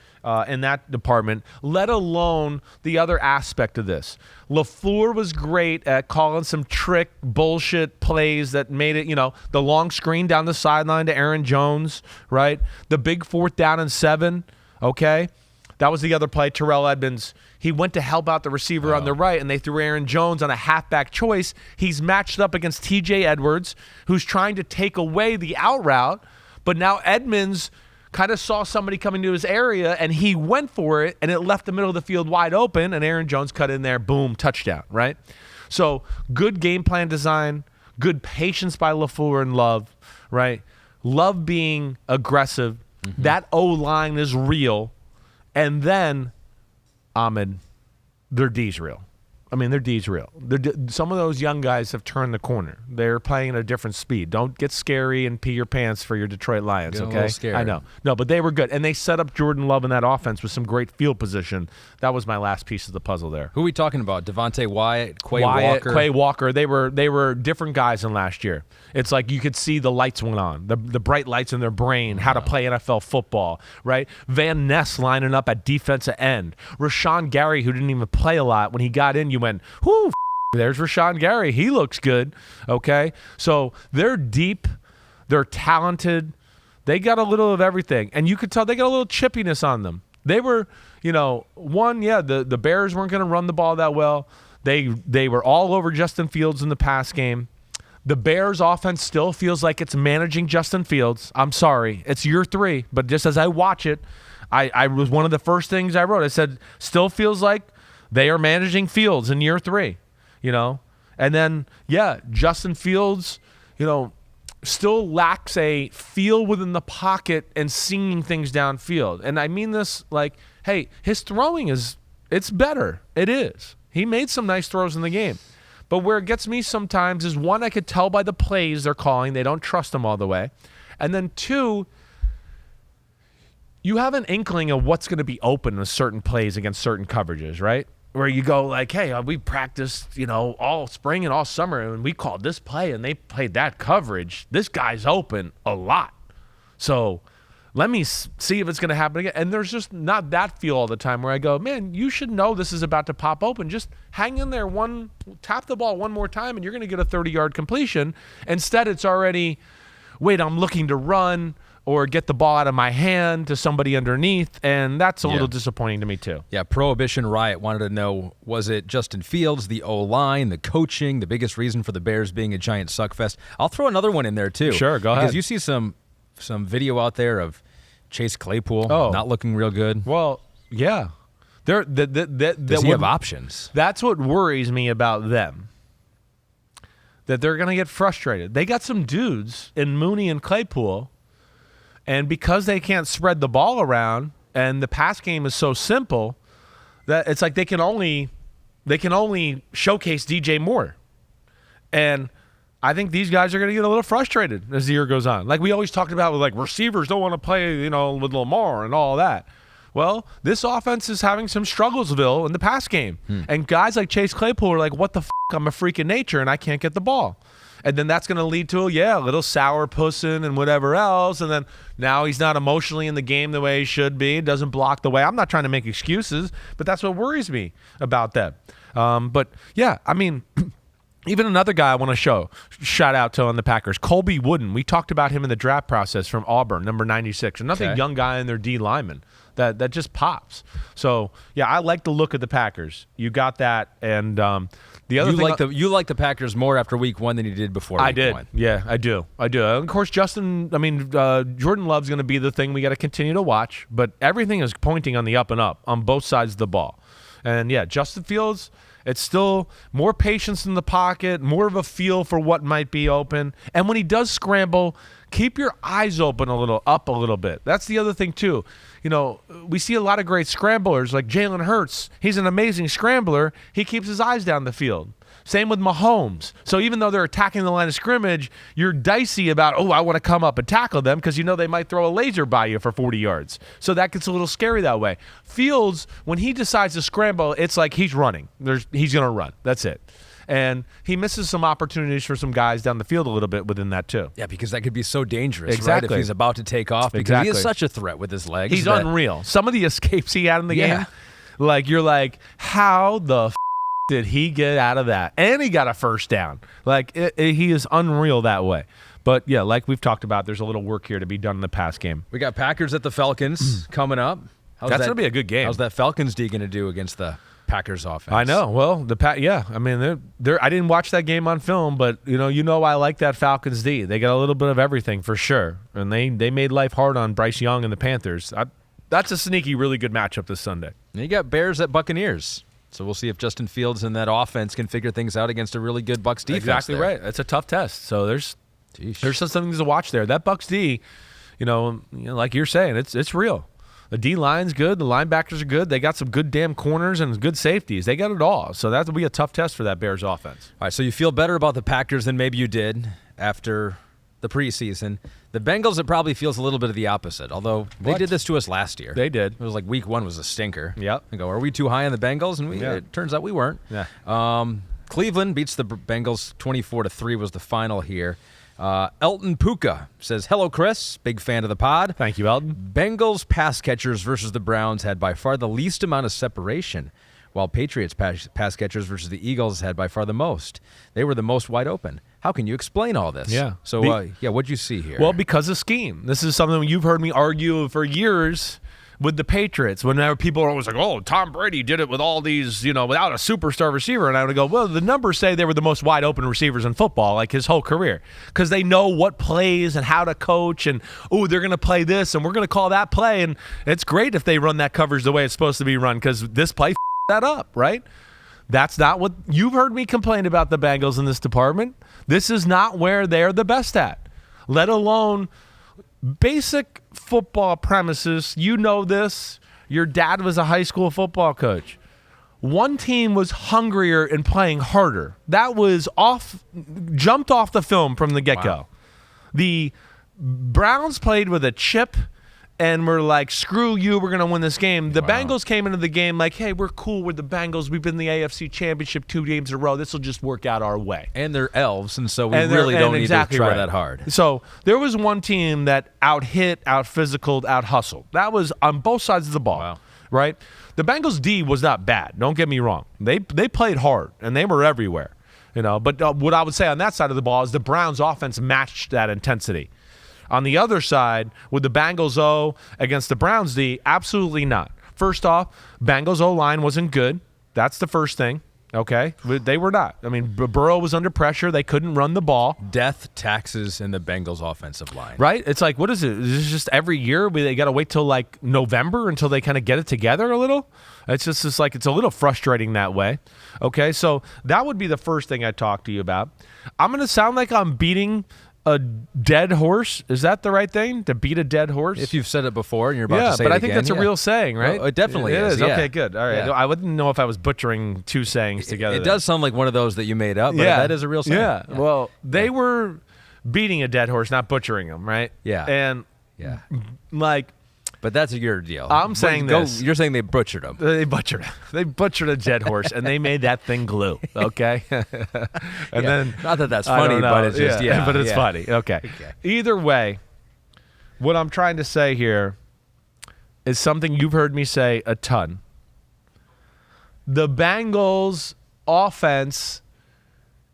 in that department, let alone the other aspect of this. LaFleur was great at calling some trick bullshit plays that made it, the long screen down the sideline to Aaron Jones, right? The big 4th down and 7, okay? That was the other play. Terrell Edmonds, he went to help out the receiver on the right, and they threw Aaron Jones on a halfback choice. He's matched up against TJ Edwards, who's trying to take away the out route, but now Edmonds kind of saw somebody coming to his area, and he went for it, and it left the middle of the field wide open, and Aaron Jones cut in there, boom, touchdown, right? So good game plan design, good patience by LaFleur and Love, right? Love being aggressive. Mm-hmm. That O-line is real. And then, Ahmed, their D's real. I mean, their D's real. Some of those young guys have turned the corner. They're playing at a different speed. Don't get scary and pee your pants for your Detroit Lions, Get a okay? little scared. I know. No, but they were good. And they set up Jordan Love in that offense with some great field position. That was my last piece of the puzzle there. Who are we talking about? Devontae Wyatt, Quay Walker. They were different guys than last year. It's like you could see the lights went on, the bright lights in their brain, how to play NFL football, right? Van Ness lining up at defensive end. Rashawn Gary, who didn't even play a lot, when he got in, you went, whoo, there's Rashawn Gary. He looks good, okay? So they're deep. They're talented. They got a little of everything. And you could tell they got a little chippiness on them. They were, the Bears weren't going to run the ball that well. They were all over Justin Fields in the pass game. The Bears offense still feels like it's managing Justin Fields. I'm sorry. It's year 3. But just as I watch it, I was one of the first things I wrote. I said, still feels like they are managing Fields in year 3, And then, Justin Fields, still lacks a feel within the pocket and seeing things downfield. And I mean this like, hey, his throwing it's better. It is. He made some nice throws in the game. But where it gets me sometimes is, one, I could tell by the plays they're calling. They don't trust him all the way. And then, 2, you have an inkling of what's going to be open with certain plays against certain coverages, right? Where you go like, hey, we practiced, all spring and all summer, and we called this play, and they played that coverage. This guy's open a lot. So let me see if it's going to happen again. And there's just not that feel all the time where I go, man, you should know this is about to pop open. Just hang in there, tap the ball one more time, and you're going to get a 30-yard completion. Instead, it's already, wait, I'm looking to run or get the ball out of my hand to somebody underneath, and that's a little disappointing to me too. Yeah, Prohibition Riot wanted to know, was it Justin Fields, the O-line, the coaching, the biggest reason for the Bears being a giant suckfest? I'll throw another one in there too. Sure, go ahead. Because you see some video out there of Chase Claypool not looking real good. Well, yeah. Does he have options? That's what worries me about them. That they're going to get frustrated. They got some dudes in Mooney and Claypool, and because they can't spread the ball around and the pass game is so simple, that it's like they can only showcase DJ Moore. And I think these guys are going to get a little frustrated as the year goes on. Like we always talked about with like receivers don't want to play, with Lamar and all that. Well, this offense is having some strugglesville in the pass game. And guys like Chase Claypool are like, what the f***, I'm a freak of nature and I can't get the ball. And then that's going to lead to, a little sour pussing and whatever else. And then now he's not emotionally in the game the way he should be. Doesn't block the way. I'm not trying to make excuses, but that's what worries me about that. But, yeah, I mean, even another guy I want to shout out to on the Packers, Colby Wooden. We talked about him in the draft process from Auburn, number 96. Another young guy in their D lineman that just pops. So, yeah, I like the look of the Packers. You got that. And the other thing, you like the Packers more after week 1 than you did before week 1. Yeah, I do. And of course, Jordan Love's going to be the thing we got to continue to watch. But everything is pointing on the up and up on both sides of the ball. And, yeah, Justin Fields, it's still more patience in the pocket, more of a feel for what might be open. And when he does scramble, keep your eyes open a little bit. That's the other thing, too. We see a lot of great scramblers like Jalen Hurts. He's an amazing scrambler. He keeps his eyes down the field. Same with Mahomes. So even though they're attacking the line of scrimmage, you're dicey about, I want to come up and tackle them because they might throw a laser by you for 40 yards. So that gets a little scary that way. Fields, when he decides to scramble, it's like he's running. He's going to run. That's it. And he misses some opportunities for some guys down the field a little bit within that, too. Yeah, because that could be so dangerous, exactly. right? If he's about to take off. Because he is such a threat with his legs. He's unreal. Some of the escapes he had in the game, you're like, how the did he get out of that? And he got a first down. He is unreal that way. But, yeah, like we've talked about, there's a little work here to be done in the pass game. We got Packers at the Falcons coming up. That's going to be a good game. How's that Falcons D going to do against the Packers offense? I know. Well, I mean, I didn't watch that game on film, but I like that Falcons D. They got a little bit of everything for sure, and they made life hard on Bryce Young and the Panthers. That's a sneaky, really good matchup this Sunday. And you got Bears at Buccaneers, so we'll see if Justin Fields and that offense can figure things out against a really good Bucs defense. Exactly right. It's a tough test. So there's some things to watch there. That Bucs D, like you're saying, it's real. The D-line's good. The linebackers are good. They got some good damn corners and good safeties. They got it all. So that'll be a tough test for that Bears offense. All right, so you feel better about the Packers than maybe you did after the preseason. The Bengals, it probably feels a little bit of the opposite, although they did this to us last year. They did. It was like week 1 was a stinker. Yep. I go, are we too high on the Bengals? And it turns out we weren't. Yeah. Cleveland beats the Bengals 24-3 was the final here. Elton Puka says, hello, Chris. Big fan of the pod. Thank you, Elton. Bengals pass catchers versus the Browns had by far the least amount of separation, while Patriots pass catchers versus the Eagles had by far the most. They were the most wide open. How can you explain all this? Yeah. So, what'd you see here? Well, because of scheme. This is something you've heard me argue for years with the Patriots. Whenever people are always like, Tom Brady did it with all these, without a superstar receiver. And I would go, well, the numbers say they were the most wide open receivers in football, like his whole career. Because they know what plays and how to coach and, they're going to play this and we're going to call that play. And it's great if they run that coverage the way it's supposed to be run because this play that up, right? That's not what you've heard me complain about the Bengals in this department. This is not where they're the best at, let alone basic football premises. This. Your dad was a high school football coach. One team was hungrier and playing harder. That was jumped off the film from the get-go. Wow. The Browns played with a chip and we're like, screw you, we're going to win this game. The Bengals came into the game like, hey, we're cool with the Bengals. We've been in the AFC Championship 2 games in a row. This will just work out our way. And they're elves, and so we really don't need to try that hard. So there was one team that out-hit, out-physicaled, out-hustled. That was on both sides of the ball, right? The Bengals' D was not bad. Don't get me wrong. They played hard, and they were everywhere. But what I would say on that side of the ball is the Browns' offense matched that intensity. On the other side, with the Bengals O against the Browns D, absolutely not. First off, Bengals O-line wasn't good. That's the first thing, okay? They were not. I mean, Burrow was under pressure. They couldn't run the ball. Death, taxes, and the Bengals offensive line. Right? It's like, what is it? Is this just every year? They got to wait till like November until they kind of get it together a little? It's just like it's a little frustrating that way. Okay, so that would be the first thing I talk to you about. I'm going to sound like I'm beating a dead horse. Is that the right thing? To beat a dead horse? If you've said it before and you're about to say it again. Yeah, but I think that's a real saying, right? Well, it definitely is. Yeah. Okay, good. All right. Yeah. I wouldn't know if I was butchering two sayings together. It does sound like one of those that you made up, but that is a real saying. Yeah. Well, they were beating a dead horse, not butchering him, right? Yeah. And like But that's your deal. I'm saying this. You're saying they butchered him. They butchered him. They butchered a jet horse, and they made that thing glue. Okay, and then not that that's funny, but it's just but it's funny. Okay. Either way, what I'm trying to say here is something you've heard me say a ton. The Bengals offense,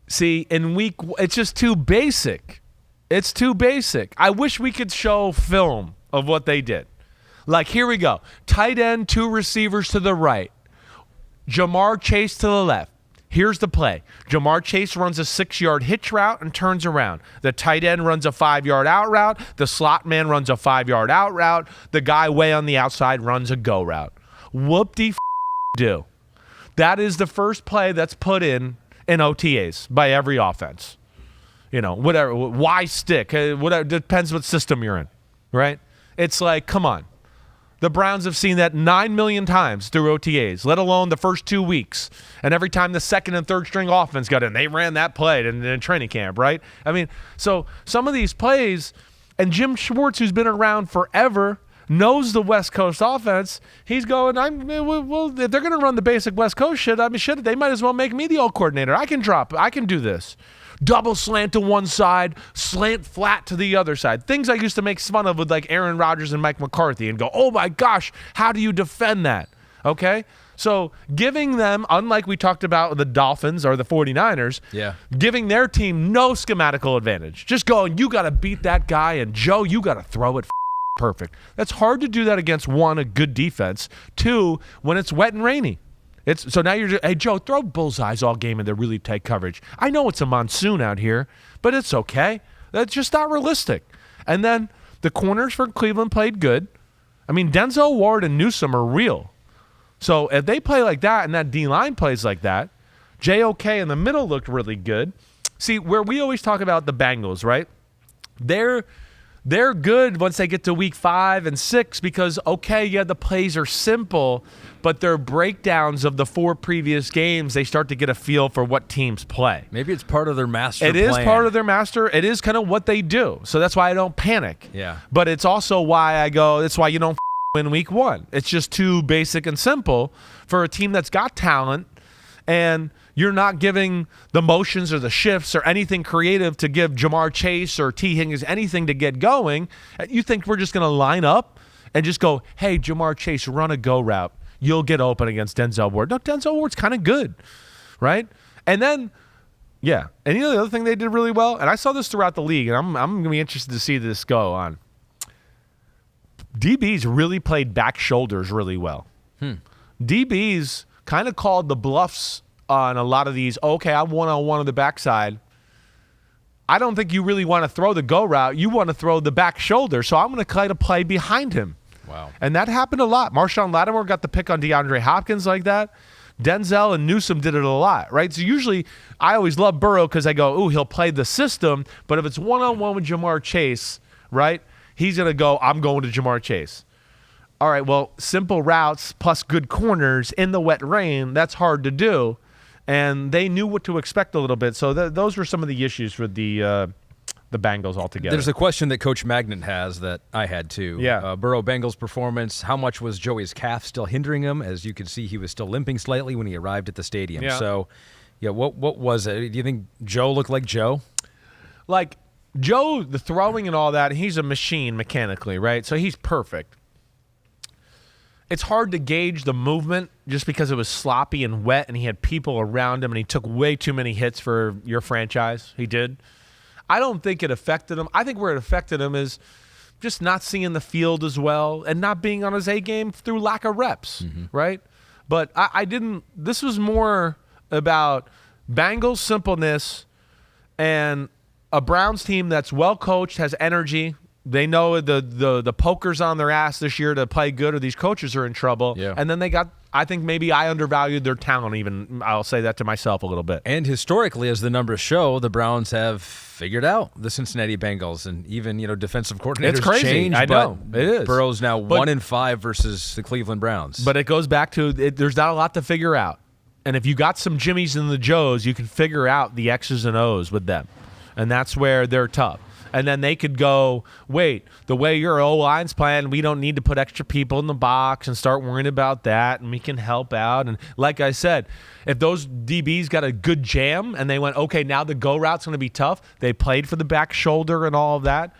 see, it's just too basic. It's too basic. I wish we could show film of what they did. Like, here we go. Tight end, 2 receivers to the right. Jamar Chase to the left. Here's the play. Jamar Chase runs a 6-yard hitch route and turns around. The tight end runs a 5-yard out route. The slot man runs a 5-yard out route. The guy way on the outside runs a go route. Whoop-de-do. That is the first play that's put in OTAs by every offense. You know, whatever. Why stick? Whatever. Depends what system you're in, right? It's like, come on. The Browns have seen that 9 million times through OTAs, let alone the first 2 weeks. And every time the second and third string offense got in, they ran that play in training camp, right? I mean, so some of these plays, and Jim Schwartz, who's been around forever, knows the West Coast offense. He's going, well, if they're going to run the basic West Coast shit, they might as well make me the old coordinator. I can do this. Double slant to one side, slant flat to the other side. Things I used to make fun of with like Aaron Rodgers and Mike McCarthy and go, oh my gosh, how do you defend that? Okay? So giving them, unlike we talked about the Dolphins or the 49ers, giving their team no schematical advantage. Just going, you got to beat that guy, and Joe, you got to throw it perfect. That's hard to do that against, 1, a good defense, 2, when it's wet and rainy. So now you're just, hey, Joe, throw bullseyes all game in the really tight coverage. I know it's a monsoon out here, but it's okay. That's just not realistic. And then the corners for Cleveland played good. I mean, Denzel Ward and Newsome are real. So if they play like that and that D-line plays like that, JOK in the middle looked really good. See, where we always talk about the Bengals, right? They're good once they get to week 5 and 6 because, the plays are simple, but their breakdowns of the 4 previous games, they start to get a feel for what teams play. Maybe it's part of their master plan. It is part of their master. It is kind of what they do. So that's why I don't panic. Yeah. But it's also why I go, it's why you don't win week 1. It's just too basic and simple for a team that's got talent, and you're not giving the motions or the shifts or anything creative to give Jamar Chase or T. Higgins anything to get going. You think we're just going to line up and just go, hey, Jamar Chase, run a go route. You'll get open against Denzel Ward. No, Denzel Ward's kind of good, right? And then, and the other thing they did really well, and I saw this throughout the league, and I'm going to be interested to see this go on. DBs really played back shoulders really well. DBs kind of called the bluffs on a lot of these, I'm one-on-one on the backside. I don't think you really want to throw the go route. You want to throw the back shoulder, so I'm going to try to play behind him. Wow. And that happened a lot. Marshawn Lattimore got the pick on DeAndre Hopkins like that. Denzel and Newsome did it a lot, right? So usually I always love Burrow because I go, he'll play the system, but if it's one-on-one with Jamar Chase, right, he's going to go, I'm going to Jamar Chase. All right, well, simple routes plus good corners in the wet rain, that's hard to do. And they knew what to expect a little bit. So those were some of the issues for the Bengals altogether. There's a question that Coach Magnet has that I had too. Yeah. Burrow Bengals performance, how much was Joey's calf still hindering him? As you can see, he was still limping slightly when he arrived at the stadium. Yeah. So, what was it? Do you think Joe looked like Joe? Like, Joe, the throwing and all that, he's a machine mechanically, right? So he's perfect. It's hard to gauge the movement just because it was sloppy and wet and he had people around him and he took way too many hits for your franchise. He did. I don't think it affected him. I think where it affected him is just not seeing the field as well and not being on his A game through lack of reps, right? But I didn't – this was more about Bengals simpleness and a Browns team that's well-coached, has energy. They know the poker's on their ass this year to play good or these coaches are in trouble. Yeah. And then they got – I think maybe I undervalued their talent even. I'll say that to myself a little bit. And historically, as the numbers show, the Browns have figured out the Cincinnati Bengals, and even defensive coordinators it's crazy. changed. I know. It is. Burrow's now 1-5 versus the Cleveland Browns. But it goes back to there's not a lot to figure out. And if you got some Jimmies and the Joes, you can figure out the X's and O's with them. And that's where they're tough. And then they could go, wait, the way your O-line's playing, we don't need to put extra people in the box and start worrying about that, and we can help out. And like I said, if those DBs got a good jam and they went, okay, now the go route's going to be tough, they played for the back shoulder and all of that,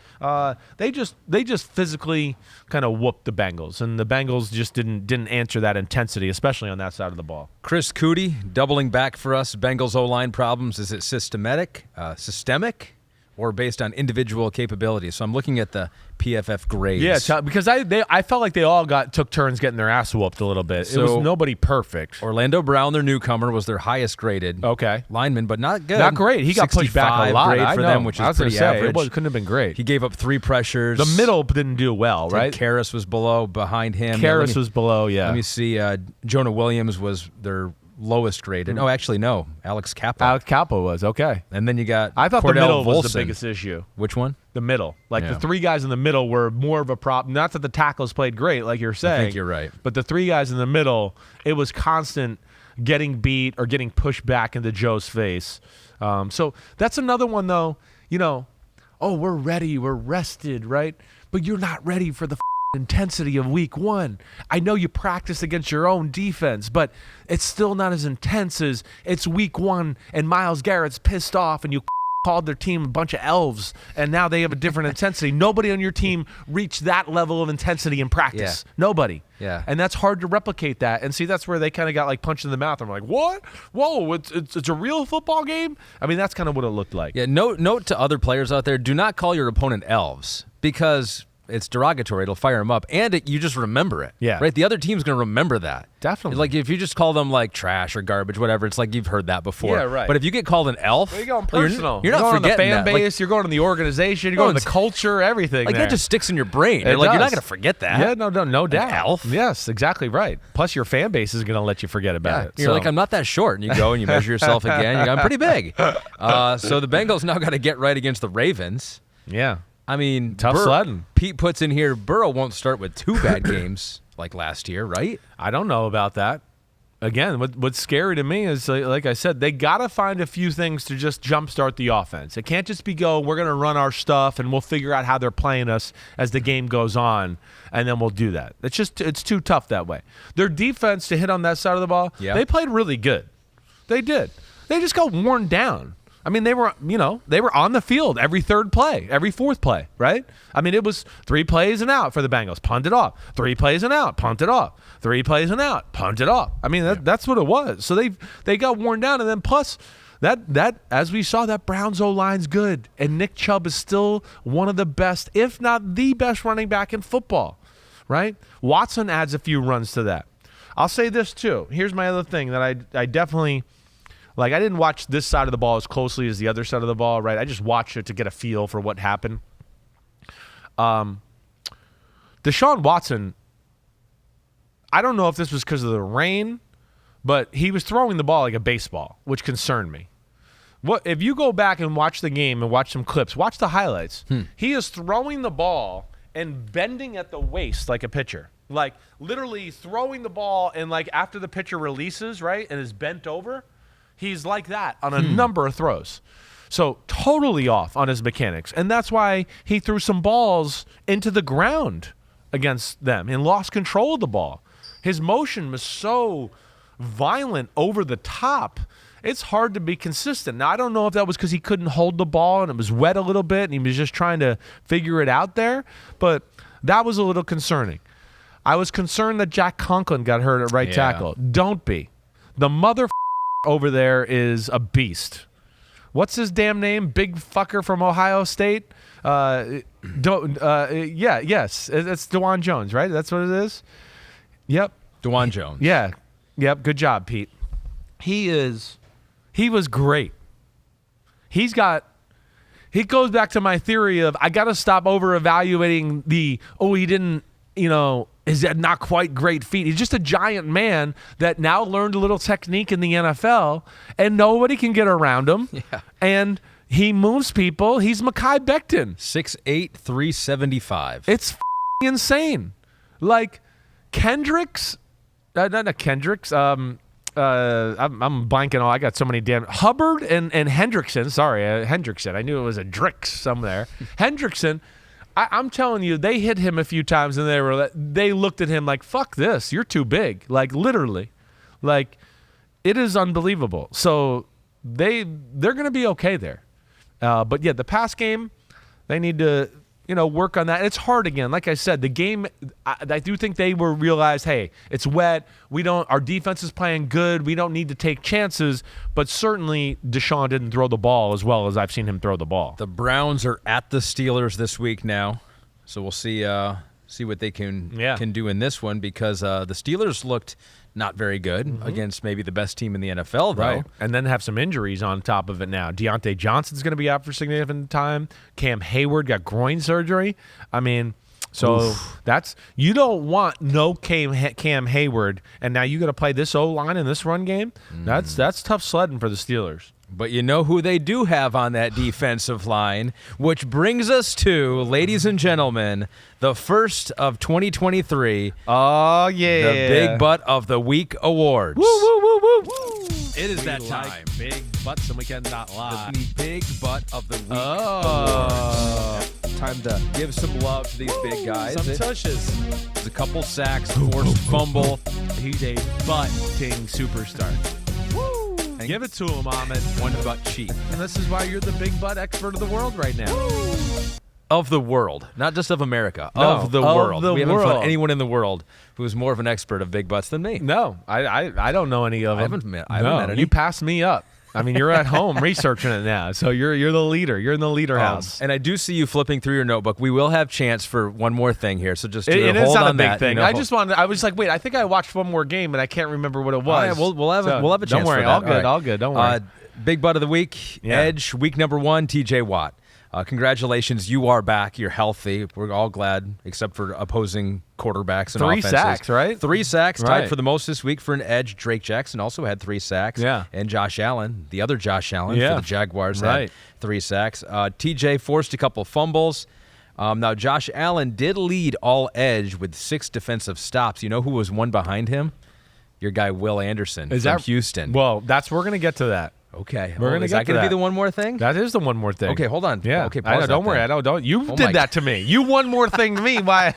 they just physically kind of whooped the Bengals, and the Bengals just didn't answer that intensity, especially on that side of the ball. Chris Cootie, doubling back for us, Bengals O-line problems, is it systemic, or based on individual capabilities? So I'm looking at the PFF grades. Yeah, because I felt like they all took turns getting their ass whooped a little bit. So it was nobody perfect. Orlando Brown, their newcomer, was their highest graded lineman, but not good. Not great. He got pushed back a lot. Grade for them, which is pretty average. It couldn't have been great. He gave up 3 pressures. The middle didn't do well, right? Karras was behind him. Karras was below, yeah. Let me see. Jonah Williams was their lowest graded. Oh, actually, no. Alex Kappa. Alex Kappa was, okay. And then you got I thought Cordell the middle Volson. was the biggest issue. Which one? The middle. The 3 guys in the middle were more of a problem. Not that the tackles played great, like you're saying. I think you're right. But the 3 guys in the middle, it was constant getting beat or getting pushed back into Joe's face. So that's another one, though. We're ready. We're rested, right? But you're not ready for the intensity of week 1. I know you practice against your own defense, but it's still not as intense as it's week 1 and Myles Garrett's pissed off and you called their team a bunch of elves and now they have a different intensity. Nobody on your team reached that level of intensity in practice. Yeah. Nobody. Yeah. And that's hard to replicate that. And see, that's where they kind of got punched in the mouth. I'm like, what? Whoa, it's a real football game? I mean, that's kind of what it looked like. Yeah, note to other players out there, do not call your opponent elves, because it's derogatory. It'll fire them up, and you just remember it. Yeah. Right? The other team's going to remember that. Definitely. Like, if you just call them, trash or garbage, whatever, it's like you've heard that before. Yeah, right. But if you get called an elf, you're going personal. You're not going forgetting on the fan that. base. You're going to the organization. You're going to the culture, everything. That just sticks in your brain. You're not going to forget that. Yeah, no doubt. An elf? Yes, exactly right. Plus, your fan base is going to let you forget about it. You're like, I'm not that short. And you go and you measure yourself again. You go, I'm pretty big. So the Bengals now got to get right against the Ravens. Yeah. I mean, tough sledding. Pete puts in here, Burrow won't start with 2 bad games like last year, right? I don't know about that. Again, what's scary to me is, like I said, they got to find a few things to just jumpstart the offense. It can't just be we're going to run our stuff and we'll figure out how they're playing us as the game goes on, and then we'll do that. It's too tough that way. Their defense, to hit on that side of the ball, they played really good. They did. They just got worn down. I mean, they were on the field every 3rd play, every 4th play, right? I mean, it was 3 plays and out for the Bengals, punt it off. 3 plays and out, punt it off. 3 plays and out, punt it off. I mean, that's what it was. So they got worn down, and then plus that as we saw, that Browns O-line's good, and Nick Chubb is still one of the best, if not the best running back in football, right? Watson adds a few runs to that. I'll say this too. Here's my other thing that I definitely. I didn't watch this side of the ball as closely as the other side of the ball, right? I just watched it to get a feel for what happened. Deshaun Watson, I don't know if this was because of the rain, but he was throwing the ball like a baseball, which concerned me. If you go back and watch the game and watch some clips, watch the highlights. He is throwing the ball and bending at the waist like a pitcher. Literally throwing the ball, and after the pitcher releases, right, and is bent over, he's like that on a number of throws. So totally off on his mechanics. And that's why he threw some balls into the ground against them and lost control of the ball. His motion was so violent, over the top. It's hard to be consistent. Now, I don't know if that was because he couldn't hold the ball and it was wet a little bit and he was just trying to figure it out there, but that was a little concerning. I was concerned that Jack Conklin got hurt at right tackle. Don't be. The mother over there is a beast. What's his damn name? Big fucker from Ohio State? Yes, it's DeJuan Jones, right? That's what it is? Yep. DeJuan Jones. Yeah. Yep, good job, Pete. He was great. He goes back to my theory of I got to stop over-evaluating he didn't, is that not quite great feet. He's just a giant man that now learned a little technique in the NFL, and nobody can get around him. Yeah. And he moves people. He's Mekhi Becton. 6'8", 375. It's insane. Kendricks, not Kendricks, I'm blanking. I got so many damn Hubbard and Hendrickson. Sorry, Hendrickson. I knew it was a Drix somewhere. Hendrickson. I'm telling you, they hit him a few times and they looked at him like, "Fuck this, you're too big." Like literally, like it is unbelievable. So they're gonna be okay there. But yeah, the pass game, they need to work on that. It's hard again. Like I said, the game, I do think they will realize, hey, it's wet. Our defense is playing good. We don't need to take chances. But certainly Deshaun didn't throw the ball as well as I've seen him throw the ball. The Browns are at the Steelers this week now, so we'll see what they can do in this one, because the Steelers looked not very good against maybe the best team in the NFL, though. Right. And then have some injuries on top of it now. Deontay Johnson's going to be out for significant time. Cam Hayward got groin surgery. I mean, so you don't want no Cam Hayward, and now you got to play this O-line in this run game. That's tough sledding for the Steelers. But you know who they do have on that defensive line, which brings us to, ladies and gentlemen, the first of 2023. Oh, yeah. The Big Butt of the Week Awards. Woo, woo, woo, woo, woo. It is that time. Like big butts, and we cannot lie. The Big Butt of the Week Awards. Time to give some love to these big guys. Some tushes. There's a couple sacks, forced fumble. He's a butting superstar. And give it to him, Ahmed. One butt cheek. And this is why you're the big butt expert of the world right now. Of the world, not just of America. No, of the world. The we haven't world. found anyone in the world who's more of an expert of big butts than me. No, I don't know any of them. I haven't met any. You passed me up. I mean, you're at home researching it now, so you're the leader. You're in the leader house. And I do see you flipping through your notebook. We will have chance for one more thing here, so just it hold is not on a big that, thing. I was like, wait, I think I watched one more game, and I can't remember what it was. Right, we'll have a chance. Don't worry, for that. all good. Don't worry. Big butt of the week, Edge, week number 1, TJ Watt. Congratulations, you are back. You're healthy. We're all glad, except for opposing quarterbacks and 3 offenses. sacks, right? 3 sacks, tied Right. for the most this week for an Edge. Drake Jackson also had 3 sacks. Yeah. And Josh Allen, the other Josh Allen for the Jaguars, Right. had 3 sacks. TJ forced a couple fumbles. Now, Josh Allen did lead all Edge with 6 defensive stops. You know who was one behind him? Your guy, Will Anderson from Houston. Well, we're going to get to that. Okay. We're gonna is get that to going to be that. the one more thing? That is the one more thing. Okay, hold on. Yeah. Okay, I know, don't worry. Don't. You did that to me. You one more thing to me. Why?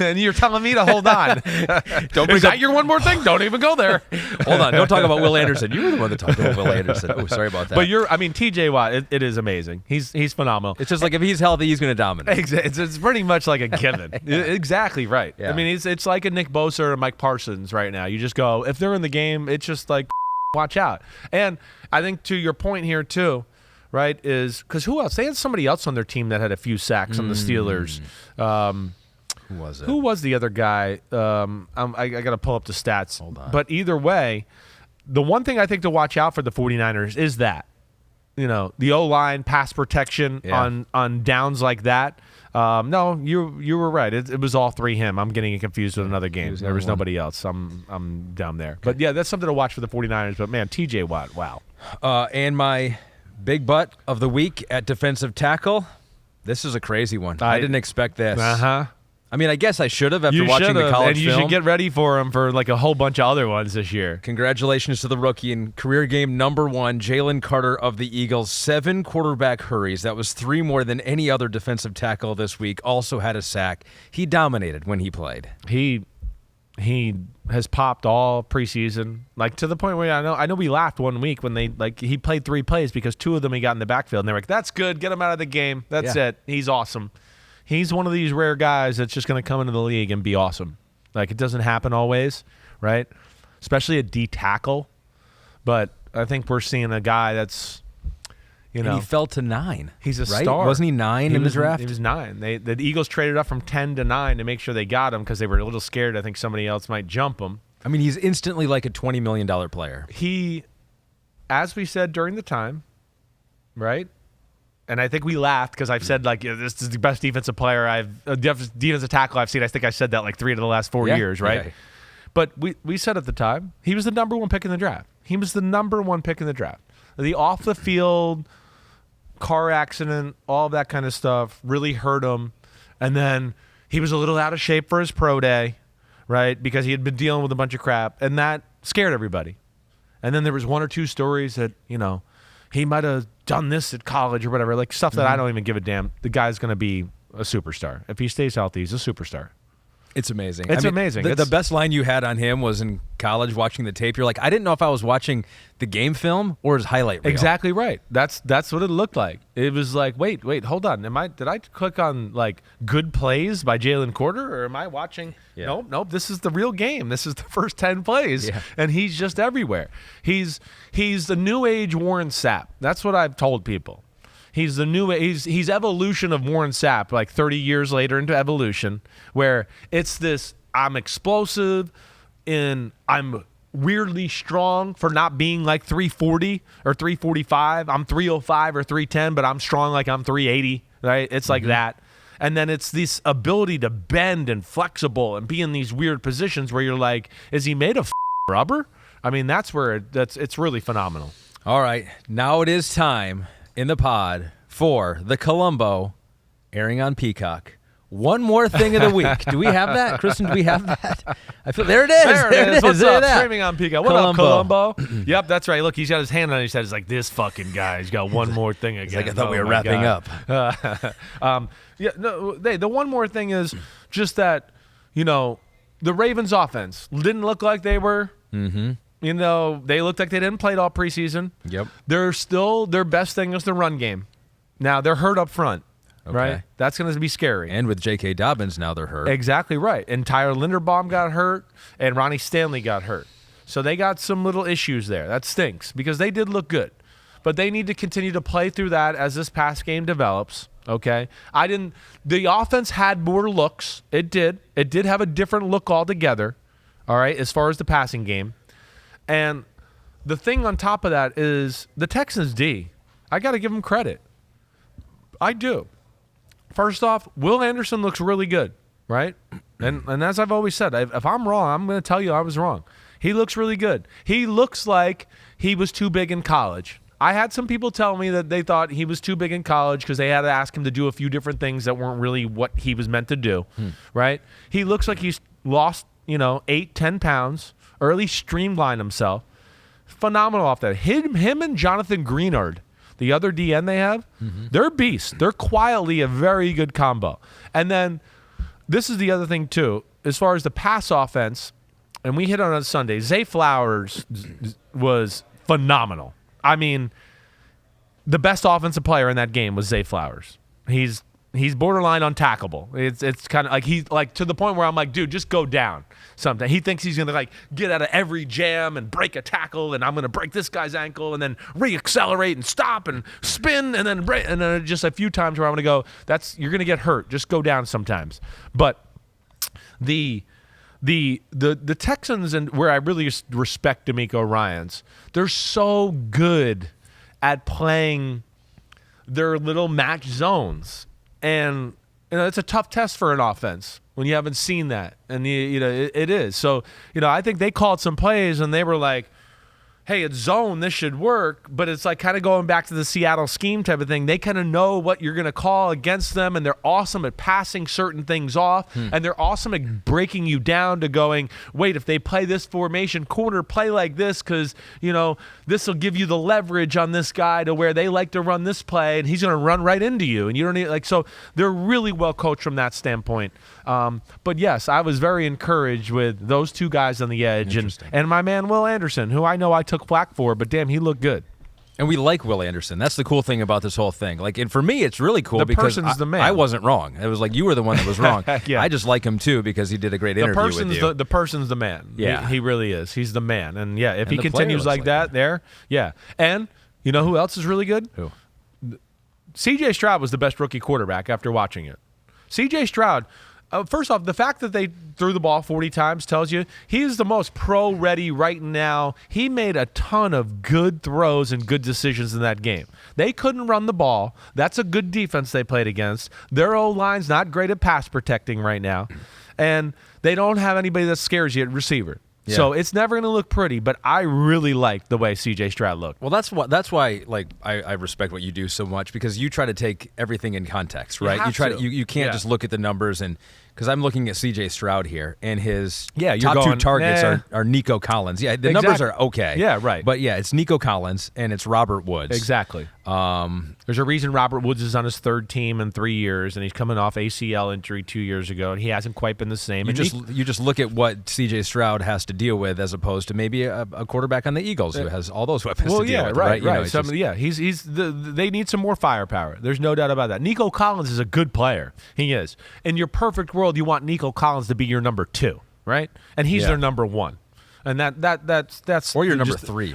And you're telling me to hold on. Is that your one more thing? Don't even go there. Hold on. Don't talk about Will Anderson. You were the one that talked about Will Anderson. Oh, sorry about that. But TJ Watt, it is amazing. He's phenomenal. It's just like if he's healthy, he's going to dominate. It's pretty much like a given. Exactly right. Yeah. I mean, it's like a Nick Bosa or Mike Parsons right now. You just go, if they're in the game, it's just like, watch out. And I think to your point here too, right, is because who else? They had somebody else on their team that had a few sacks on the Steelers. Who was it? Who was the other guy? I got to pull up the stats. Hold on. But either way, the one thing I think to watch out for the 49ers is that, the O-line, pass protection on downs like that. No, you were right. It was all 3 him. I'm getting confused with another game. There was nobody else. I'm down there. But yeah, that's something to watch for the 49ers. But man, TJ Watt, wow. And my big butt of the week at defensive tackle. This is a crazy one. I didn't expect this. I mean, I guess I should have after watching the college and you film. should get ready for him for like a whole bunch of other ones this year. Congratulations to the rookie in career game number 1, Jalen Carter of the Eagles. 7 quarterback hurries. That was 3 more than any other defensive tackle this week. Also had a sack. He dominated when he played. He has popped all preseason, like to the point where I know we laughed one week when he played 3 plays because 2 of them he got in the backfield, and they're like, "That's good. Get him out of the game. That's it. He's awesome." He's one of these rare guys that's just going to come into the league and be awesome. Like, it doesn't happen always, right? Especially a D tackle. But I think we're seeing a guy that's, And he fell to 9. He's a right? star. Wasn't he 9 in the draft? He was 9. The Eagles traded up from 10 to 9 to make sure they got him because they were a little scared. I think somebody else might jump him. I mean, he's instantly like a $20 million player. He, as we said during the time, right? And I think we laughed because I've said, like, this is the best defensive defensive tackle I've seen. I think I said that like 3 of the last 4 years, right? Yeah. But we said at the time, he was the number 1 pick in the draft. He was the number 1 pick in the draft. The off-the-field car accident, all that kind of stuff really hurt him. And then he was a little out of shape for his pro day, right? Because he had been dealing with a bunch of crap. And that scared everybody. And then there was one or two stories that, he might have done this at college or whatever, like stuff that I don't even give a damn. The guy's going to be a superstar. If he stays healthy, he's a superstar. It's amazing. It's amazing. The best line you had on him was in college watching the tape. You're like, I didn't know if I was watching the game film or his highlight reel. Exactly right. That's what it looked like. It was like, wait, hold on. Did I click on like good plays by Jalen Carter, or am I watching? Yeah. Nope. This is the real game. This is the first 10 plays, and he's just everywhere. He's the new age Warren Sapp. That's what I've told people. He's the new. He's evolution of Warren Sapp, like 30 years later into evolution, where it's this. I'm explosive, and I'm weirdly strong for not being like 340 or 345. I'm 305 or 310, but I'm strong like I'm 380. Right? It's like that. And then it's this ability to bend and flexible and be in these weird positions where you're like, is he made of rubber? I mean, that's where it's really phenomenal. All right, now it is time in the pod for the Columbo airing on Peacock. One more thing of the week. Do we have that? Kristen, do we have that? I feel there it is. There it is. What's up? That. Streaming on Peacock. What up, Columbo? Yep, that's right. Look, he's got his hand on his head. He's like, this fucking guy. He's got one more thing again. Like, I thought we were wrapping up. The one more thing is just that, the Ravens offense didn't look like they were. Mm-hmm. They looked like they didn't play it all preseason. Yep. Their best thing is the run game. Now, they're hurt up front, right? That's going to be scary. And with J.K. Dobbins, now they're hurt. Exactly right. And Tyler Linderbaum got hurt, and Ronnie Stanley got hurt. So they got some little issues there. That stinks because they did look good. But they need to continue to play through that as this pass game develops, okay? The offense had more looks. It did. It did have a different look altogether, all right, as far as the passing game. And the thing on top of that is the Texans D. I got to give them credit. I do. First off, Will Anderson looks really good, right? And as I've always said, if I'm wrong, I'm going to tell you I was wrong. He looks really good. He looks like he was too big in college. I had some people tell me that they thought he was too big in college because they had to ask him to do a few different things that weren't really what he was meant to do, right? He looks like he's lost, 8-10 pounds, or at least streamlined himself. Phenomenal off that. Him and Jonathan Greenard, the other DN they have, they're beasts. They're quietly a very good combo. And then this is the other thing, too. As far as the pass offense, and we hit on Sunday, Zay Flowers was phenomenal. I mean, the best offensive player in that game was Zay Flowers. He's borderline untackable. It's kind of like he's like to the point where I'm like, dude, just go down. Something he thinks he's gonna like get out of every jam and break a tackle, and I'm gonna break this guy's ankle and then reaccelerate and stop and spin and then break, and then just a few times where I'm gonna go, you're gonna get hurt. Just go down sometimes. But the Texans, and where I really respect D'Amico Ryans, they're so good at playing their little match zones. And it's a tough test for an offense when you haven't seen that. And it is. So, I think they called some plays and they were like, hey, it's zone, this should work, but it's like kind of going back to the Seattle scheme type of thing. They kind of know what you're going to call against them, and they're awesome at passing certain things off, and they're awesome at breaking you down to going, wait, if they play this formation, corner play like this because, this will give you the leverage on this guy to where they like to run this play, and he's going to run right into you, and you don't need, so they're really well coached from that standpoint. But yes, I was very encouraged with those two guys on the edge, and my man Will Anderson, who I know I took flack for, but damn, he looked good. And we like Will Anderson. That's the cool thing about this whole thing. And for me, it's really cool because the man. I wasn't wrong. It was like you were the one that was wrong. Yeah. I just like him too because he did a great interview with you. The person's the man. Yeah, he really is. He's the man. And yeah, if he continues like that, yeah. And you know who else is really good? Who? CJ Stroud was the best rookie quarterback after watching it. CJ Stroud. First off, the fact that they threw the ball 40 times tells you he's the most pro-ready right now. He made a ton of good throws and good decisions in that game. They couldn't run the ball. That's a good defense they played against. Their O-line's not great at pass protecting right now. And they don't have anybody that scares you at receiver. Yeah. So it's never going to look pretty, but I really like the way C.J. Stroud looked. Well, that's why I respect what you do so much because you try to take everything in context, right? You can't just look at the numbers and Because I'm looking at CJ Stroud here, and his you're top going, two targets nah. are Nico Collins. Yeah, the numbers are okay. Yeah, right. But yeah, it's Nico Collins and it's Robert Woods. Exactly. There's a reason Robert Woods is on his third team in 3 years, and he's coming off ACL injury 2 years ago, and he hasn't quite been the same. You just look at what CJ Stroud has to deal with as opposed to maybe a quarterback on the Eagles who has all those weapons to deal with. Right. Right. They need some more firepower. There's no doubt about that. Nico Collins is a good player. He is. In your perfect world, you want Nico Collins to be your number 2, right? And he's their number 1. And that's or your number 3.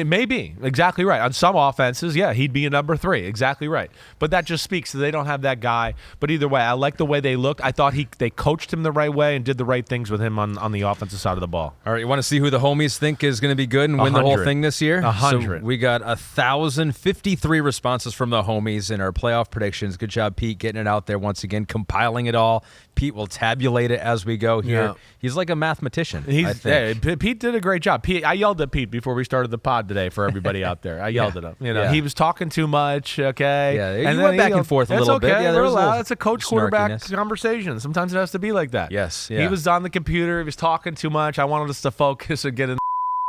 Maybe exactly right. On some offenses, he'd be a number 3. Exactly right. But that just speaks to they don't have that guy. But either way, I like the way they looked. I thought they coached him the right way and did the right things with him on the offensive side of the ball. All right, you want to see who the homies think is going to be good and win the whole thing this year? 100. So we got 1,053 responses from the homies in our playoff predictions. Good job, Pete, getting it out there once again, compiling it all. Pete will tabulate it as we go here. Yeah. He's like a mathematician, I think. Pete did a great job. I yelled at Pete before we started the pod today for everybody out there. I yelled at him. He was talking too much, okay? Yeah, you went back and forth a little bit. Yeah, we're allowed. It's a coach-quarterback conversation. Sometimes it has to be like that. Yes, He was on the computer. He was talking too much. I wanted us to focus and get in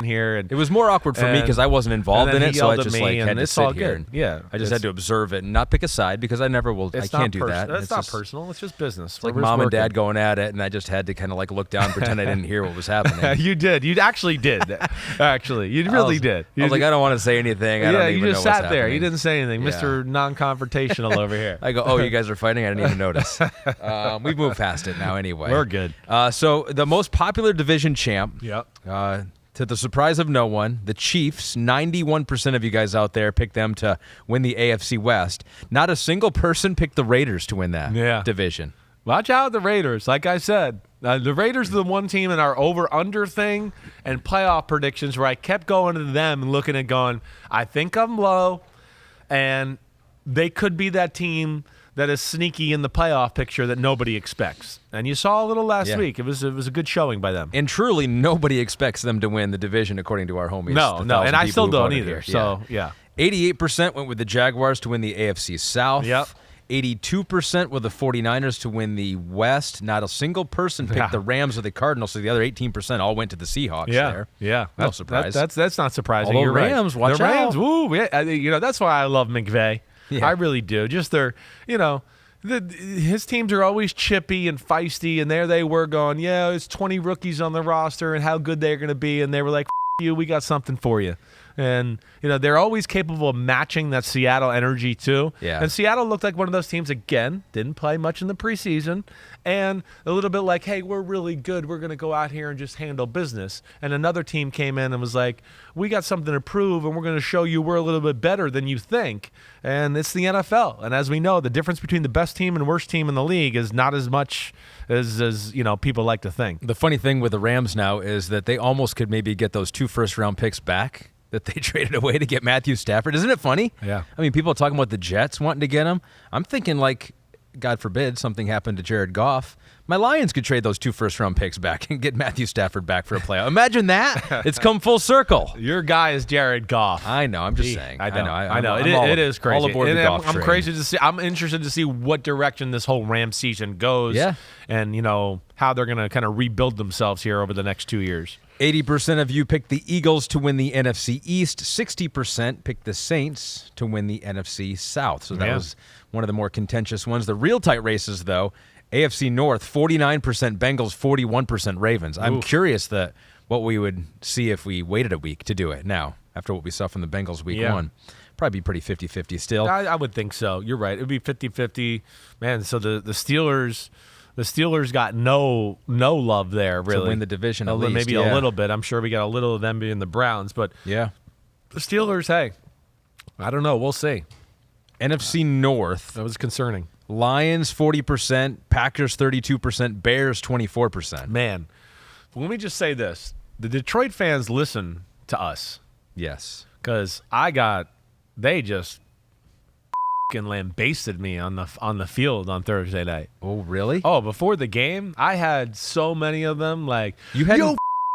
here. And it was more awkward for me because I wasn't involved in it, so I just had to sit here. I just had to observe it and not pick a side because I never will. I can't do that. It's not personal. It's just business. It's like mom and dad going at it, and I just had to kind of like look down, pretend I didn't hear what was happening. You did. You actually did. Actually, you really did. I was like, I don't want to say anything. I don't even you just know what's sat there. happening. You didn't say anything, Mr. Non-confrontational over here. I go, oh, you guys are fighting? I didn't even notice. We've moved past it now anyway. We're good. So the most popular division champ. Yep. To the surprise of no one, the Chiefs, 91% of you guys out there picked them to win the AFC West. Not a single person picked the Raiders to win that division. Watch out, the Raiders. Like I said, the Raiders are the one team in our over-under thing and playoff predictions where I kept going to them and looking and going, I think I'm low, and they could be that team that is sneaky in the playoff picture that nobody expects. And you saw a little last week. It was a good showing by them. And truly, nobody expects them to win the division, according to our homies. No, and I still don't either. So, 88% went with the Jaguars to win the AFC South. Yep. 82% with the 49ers to win the West. Not a single person picked the Rams or the Cardinals, so the other 18% all went to the Seahawks there. Yeah. No surprise. That's not surprising. Although You're Rams, right. watch the Rams, out. woo, that's why I love McVay. Yeah. I really do. Just his teams are always chippy and feisty, and there they were going, it's 20 rookies on the roster and how good they're going to be, and they were like, you, we got something for you. And, they're always capable of matching that Seattle energy, too. Yeah. And Seattle looked like one of those teams, again, didn't play much in the preseason, and a little bit like, hey, we're really good. We're going to go out here and just handle business. And another team came in and was like, we got something to prove, and we're going to show you we're a little bit better than you think. And it's the NFL. And as we know, the difference between the best team and worst team in the league is not as much as people like to think. The funny thing with the Rams now is that they almost could maybe get those 2 first-round picks back that they traded away to get Matthew Stafford. Isn't it funny? Yeah. I mean, people are talking about the Jets wanting to get him. I'm thinking, like, God forbid, something happened to Jared Goff. My Lions could trade those 2 first-round picks back and get Matthew Stafford back for a playoff. Imagine that. It's come full circle. Your guy is Jared Goff. I know. I'm just saying. I know. It is crazy. All aboard the Goff train. I'm crazy to see. I'm interested to see what direction this whole Rams season goes. Yeah. And, how they're going to kind of rebuild themselves here over the next 2 years. 80% of you picked the Eagles to win the NFC East. 60% picked the Saints to win the NFC South. So that was one of the more contentious ones. The real tight races, though, AFC North, 49% Bengals, 41% Ravens. I'm curious what we would see if we waited a week to do it now, after what we saw from the Bengals week 1. Probably be pretty 50-50 still. I would think so. You're right. It would be 50-50. Man, so the Steelers... The Steelers got no love there, really. To win the division, at least. Maybe a little bit. I'm sure we got a little of them being the Browns. But the Steelers, hey, I don't know. We'll see. NFC North. That was concerning. Lions, 40%. Packers, 32%. Bears, 24%. Man, let me just say this. The Detroit fans listen to us. Yes. Because they just and lambasted me on the field on Thursday night. Oh, really? Oh, before the game, I had so many of them like, you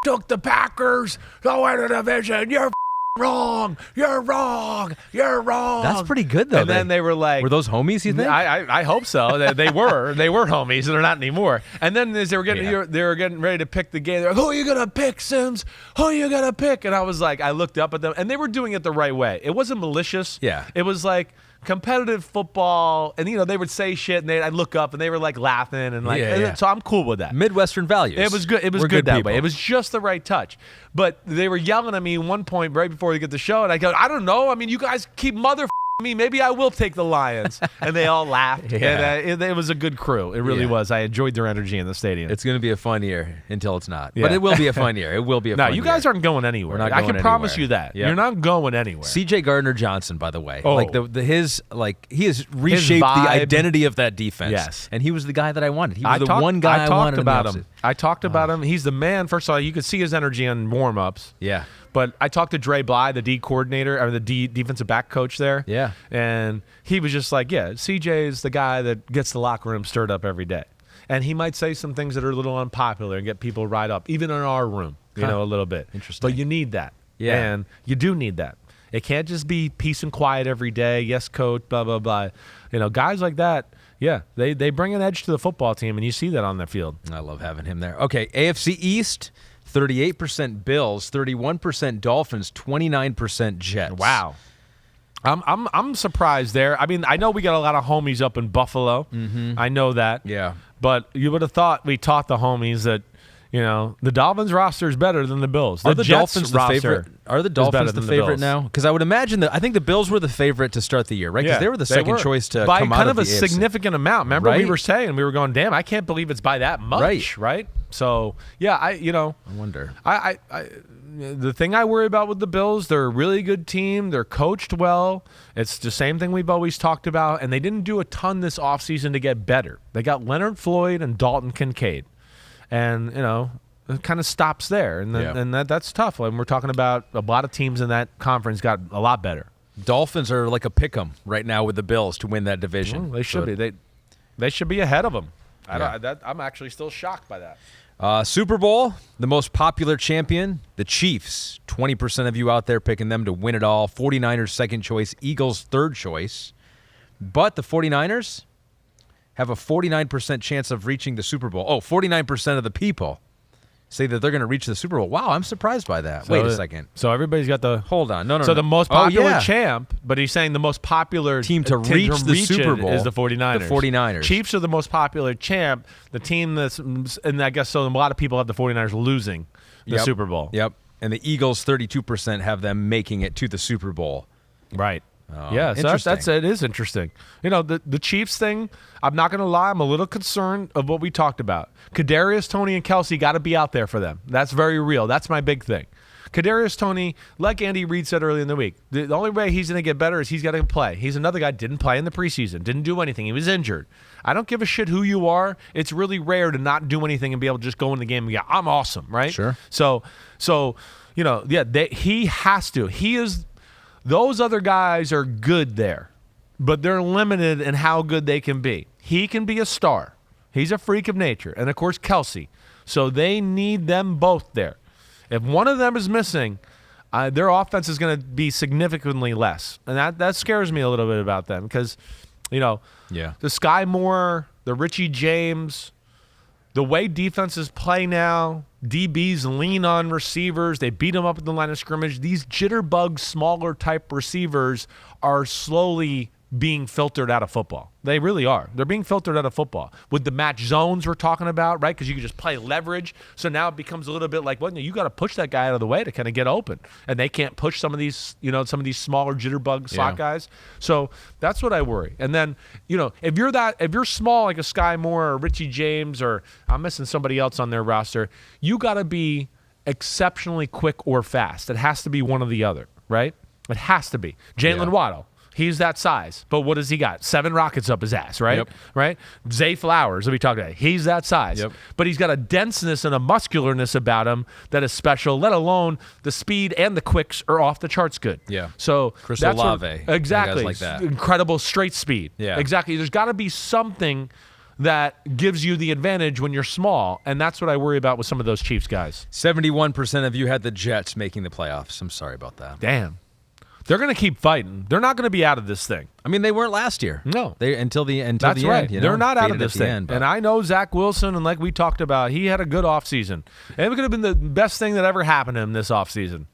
took the Packers to win the division. You're wrong. You're wrong. You're wrong. That's pretty good, though. And then they were like, were those homies, you think? I hope so. They were homies, and they're not anymore. And then as they were getting ready to pick the game, they're like, who are you gonna pick, Sims? Who are you gonna pick? And I was like, I looked up at them, and they were doing it the right way. It wasn't malicious. Yeah. It was like competitive football, and they would say shit, and I'd look up, and they were like laughing, and like, so I'm cool with that. Midwestern values. It was good. It was good that way. It was just the right touch. But they were yelling at me at one point right before we get the show, and I go, I don't know. I mean, you guys keep me. Maybe I will take the Lions. And they all laughed. And it was a good crew. It really was. I enjoyed their energy in the stadium. It's going to be a fun year until it's not. But it will be a fun year. It will be a fun year. No, you guys aren't going anywhere. I can promise you that. Yep. You're not going anywhere. CJ Gardner-Johnson, by the way. Like he has reshaped the identity of that defense. Yes. And he was the guy that I wanted. He was the one guy I wanted about him. I talked about him. He's the man. First of all, you could see his energy on warm-ups. Yeah. But I talked to Dre Bly, the D coordinator, or the defensive back coach there. Yeah. And he was just like, CJ is the guy that gets the locker room stirred up every day. And he might say some things that are a little unpopular and get people riled up, even in our room, a little bit. Interesting. But you need that. Yeah. And you do need that. It can't just be peace and quiet every day. Yes, coach, blah, blah, blah. Guys like that, they bring an edge to the football team, and you see that on the field. I love having him there. Okay, AFC East, 38% Bills, 31% Dolphins, 29% Jets. Wow. I'm surprised there. I mean, I know we got a lot of homies up in Buffalo. Mm-hmm. I know that. Yeah. But you would have thought we taught the homies that, the Dolphins roster is better than the Bills. Are the Dolphins the favorite? Are the Dolphins the favorite now? Because I would imagine I think the Bills were the favorite to start the year, right? Because they were the second choice to by come out kind of of the a AFC. significant amount. Remember, we were going, damn, I can't believe it's by that much, right? So I wonder. I the thing I worry about with the Bills, they're a really good team. They're coached well. It's the same thing we've always talked about, and they didn't do a ton this offseason to get better. They got Leonard Floyd and Dalton Kincaid, and it kind of stops there, and that's tough. When we're talking about a lot of teams in that conference got a lot better. Dolphins are like a pick'em right now with the Bills to win that division. They should be. They should be ahead of them. I'm actually still shocked by that. Super Bowl, the most popular champion, the Chiefs. 20% of you out there picking them to win it all. 49ers second choice, Eagles third choice. But the 49ers have a 49% chance of reaching the Super Bowl. 49% of the people say that they're going to reach the Super Bowl. Wow, I'm surprised by that. Wait a second. So everybody's got the... Hold on. No. So the most popular champ, but he's saying the most popular team to reach the Super Bowl is the 49ers. The 49ers. Chiefs are the most popular champ. The team that's... And I guess so a lot of people have the 49ers losing the Super Bowl. Yep. And the Eagles, 32% have them making it to the Super Bowl. Right. So it is interesting. The Chiefs thing, I'm not going to lie, I'm a little concerned of what we talked about. Kadarius Toney and Kelsey got to be out there for them. That's very real. That's my big thing. Kadarius Toney, like Andy Reid said earlier in the week, the only way he's going to get better is he's got to play. He's another guy, didn't play in the preseason, didn't do anything. He was injured. I don't give a shit who you are. It's really rare to not do anything and be able to just go in the game and go, I'm awesome, right? Sure. So he has to. He is... Those other guys are good there, but they're limited in how good they can be. He can be a star. He's a freak of nature. And, of course, Kelsey. So they need them both there. If one of them is missing, their offense is going to be significantly less. And that scares me a little bit about them because, the Sky Moore, the Richie James, the way defenses play now, DBs lean on receivers. They beat them up at the line of scrimmage. These jitterbug, smaller type receivers are slowly being filtered out of football. They really are. They're being filtered out of football. With the match zones we're talking about, right? Because you can just play leverage. So now it becomes a little bit like, you got to push that guy out of the way to kind of get open. And they can't push some of these smaller jitterbug slot guys. So that's what I worry. And then, if you're small like a Sky Moore or Richie James, or I'm missing somebody else on their roster, you got to be exceptionally quick or fast. It has to be one or the other, right? It has to be. Jaylen Waddle. He's that size. But what does he got? 7 rockets up his ass, right? Yep. Right? Zay Flowers, that we talked about. He's that size. Yep. But he's got a denseness and a muscularness about him that is special, let alone the speed and the quicks are off the charts good. Yeah. So Chris that's Olave. Exactly. Guys like that. Incredible straight speed. Yeah. Exactly. There's got to be something that gives you the advantage when you're small, and that's what I worry about with some of those Chiefs guys. 71% of you had the Jets making the playoffs. I'm sorry about that. Damn. They're going to keep fighting. They're not going to be out of this thing. I mean, they weren't last year. No. Until the end. That's right. They're not out of Faded this at the thing. end, And I know Zach Wilson, and like we talked about, he had a good offseason. And it could have been the best thing that ever happened to him this offseason.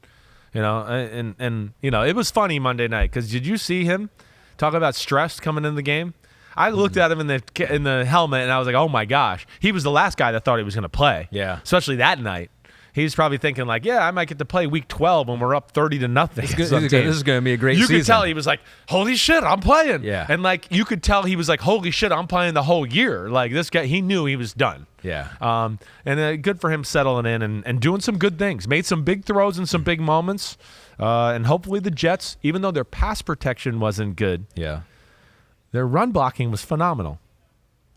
And it was funny Monday night because did you see him talk about stress coming in the game? I looked at him in the helmet, and I was like, oh, my gosh. He was the last guy that thought he was going to play. Yeah. Especially that night. He's probably thinking like, yeah, I might get to play week 12 when we're up 30-0. This is going to be a great season. You could tell he was like, holy shit, I'm playing. Yeah. And like you could tell he was like, holy shit, I'm playing the whole year. Like this guy, he knew he was done. Yeah. And good for him settling in and doing some good things. Made some big throws in some big moments. And hopefully the Jets, even though their pass protection wasn't good, their run blocking was phenomenal.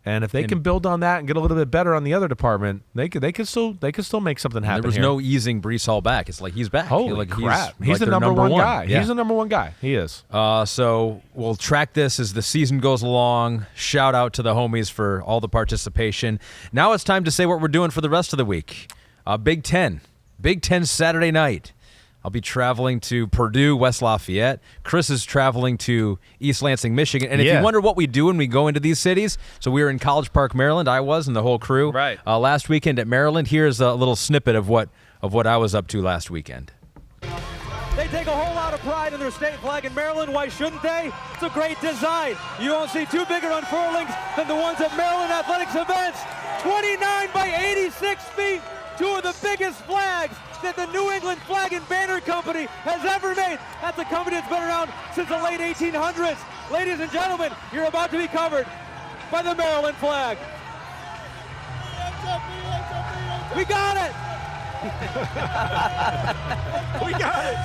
And if they can build on that and get a little bit better on the other department, they could still make something happen. There was no easing Breece Hall back. It's like he's back. Holy crap! He's the number one guy. Yeah. He's the number one guy. He is. So we'll track this as the season goes along. Shout out to the homies for all the participation. Now it's time to say what we're doing for the rest of the week. Big Ten Saturday night. I'll be traveling to Purdue, West Lafayette. Chris is traveling to East Lansing, Michigan. And if you wonder what we do when we go into these cities, so we were in College Park, Maryland. I was, and the whole crew. Right. Last weekend at Maryland. Here's a little snippet of what I was up to last weekend. They take a whole lot of pride in their state flag in Maryland. Why shouldn't they? It's a great design. You don't see two bigger unfurlings than the ones at Maryland Athletics events. 29 by 86 feet. Two of the biggest flags that the New England Flag and Banner Company has ever made. That's a company that's been around since the late 1800s. Ladies and gentlemen, you're about to be covered by the Maryland flag. We got it! We got it.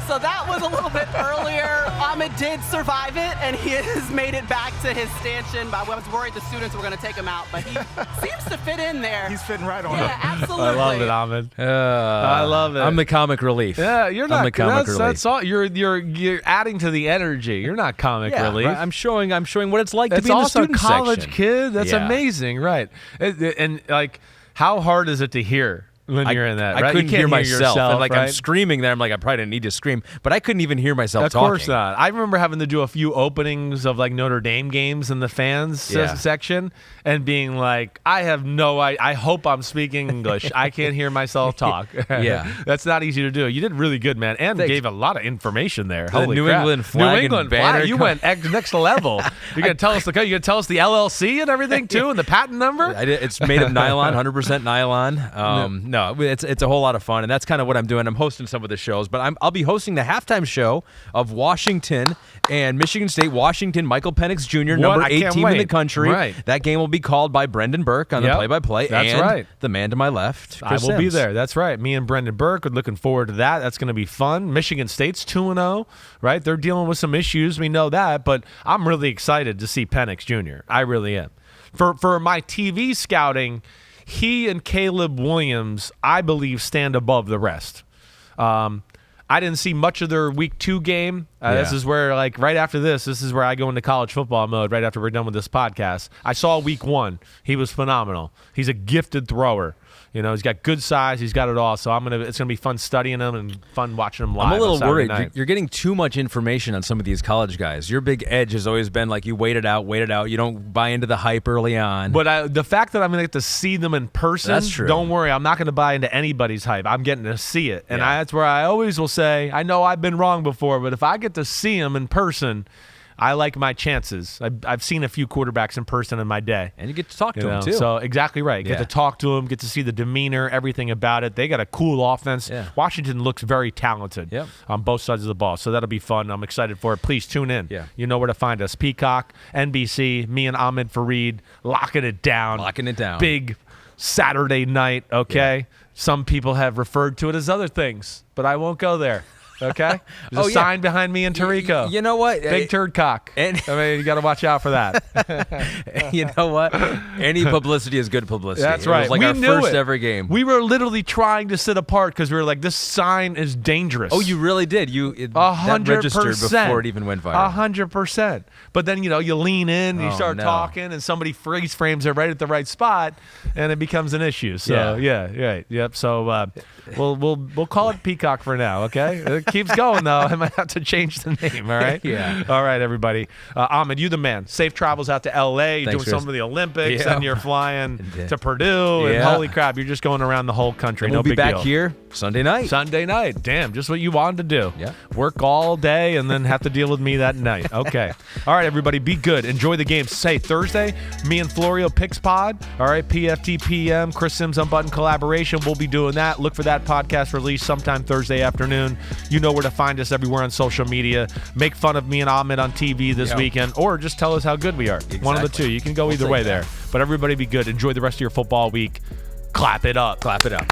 So that was a little bit earlier. Ahmed did survive it, and he has made it back to his stanchion. I was worried the students were going to take him out, but he seems to fit in there. He's fitting right on. Yeah, absolutely. I love it, Ahmed. I love it. I'm the comic relief. Yeah, you're not. I'm the comic relief. That's all. You're adding to the energy. You're not comic relief. Right. I'm showing what it's like to be in the also student college section. kid. That's amazing, right? And like, how hard is it to hear? When you're in that, right? I couldn't hear myself. And like right? I'm screaming there. I'm like, I probably didn't need to scream, but I couldn't even hear myself Of talking. course not. I remember having to do a few openings of like Notre Dame games in the fans section and being like, I hope I'm speaking English. I can't hear myself talk. Yeah. That's not easy to do. You did really good, man, and gave a lot of information there. The Holy New crap. England flag New England and banner. flag. You went next level. You're gonna tell us the LLC and everything too, and the patent number. It's made of nylon, 100% nylon. No, it's a whole lot of fun, and that's kind of what I'm doing. I'm hosting some of the shows, but I'll be hosting the halftime show of Washington and Michigan State. Washington, Michael Penix Jr., number 8 team in the country. Right. That game will be called by Brendan Burke on the play-by-play. That's and right. The man to my left, Chris I will be Sims. there. That's right. Me and Brendan Burke are looking forward to that. That's going to be fun. Michigan State's 2-0, right? They're dealing with some issues. We know that, but I'm really excited to see Penix Jr. I really am. For my TV scouting, he and Caleb Williams, I believe, stand above the rest. I didn't see much of their week 2 game. This is where, like, right after this is where I go into college football mode right after we're done with this podcast. I saw week 1. He was phenomenal. He's a gifted thrower. You know, he's got good size. He's got it all. So it's gonna be fun studying him and fun watching him live. I'm a little worried. Night. You're getting too much information on some of these college guys. Your big edge has always been like you wait it out. You don't buy into the hype early on. But the fact that I'm going to get to see them in person, that's true. Don't worry. I'm not going to buy into anybody's hype. I'm getting to see it. And that's where I always will say, I know I've been wrong before, but if I get to see them in person, I like my chances. I've seen a few quarterbacks in person in my day. And you get to talk to them, too. So, exactly right. Get to talk to them, get to see the demeanor, everything about it. They got a cool offense. Yeah. Washington looks very talented on both sides of the ball. So, that'll be fun. I'm excited for it. Please tune in. Yeah. You know where to find us. Peacock, NBC, me and Ahmed Fareed, locking it down. Big Saturday night, okay? Yeah. Some people have referred to it as other things, but I won't go there. Okay? There's a sign behind me and Tirico. You know what? Big turd cock. I mean, you got to watch out for that. You know what? Any publicity is good publicity. That's right. It was like our first ever game. We were literally trying to sit apart because we were like, this sign is dangerous. Oh, you really did. That registered before it even went viral. 100%. But then, you lean in, you start talking, and somebody freeze frames it right at the right spot, and it becomes an issue. So, right. Yep. So we'll call it Peacock for now, okay? It keeps going, though. I might have to change the name, all right? Yeah. All right, everybody. Ahmed, you the man. Safe travels out to L.A. You're doing some of the Olympics, and you're flying to Purdue, and holy crap, you're just going around the whole country. We'll be big deal. back here Sunday night. Damn, just what you wanted to do. Yeah. Work all day and then have to deal with me that night. Okay. All right, everybody, be good. Enjoy the game. Say Thursday, me and Florio Picks Pod. All right, PFT PM, Chris Sims Unbuttoned collaboration. We'll be doing that. Look for that podcast release sometime Thursday afternoon. You know where to find us everywhere on social media. Make fun of me and Ahmed on TV this weekend, or just tell us how good we are. Exactly. One of the two. You can go either way there. But everybody be good. Enjoy the rest of your football week. Clap it up. Clap it up.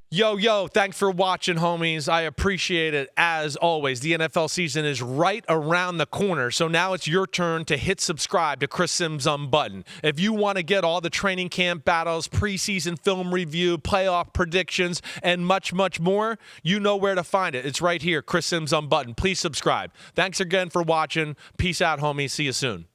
Yo, thanks for watching, homies. I appreciate it as always. The NFL season is right around the corner, so now it's your turn to hit subscribe to Chris Sims Unbuttoned. If you want to get all the training camp battles, preseason film review, playoff predictions, and much, much more, you know where to find it. It's right here, Chris Sims Unbuttoned. Please subscribe. Thanks again for watching. Peace out, homies. See you soon.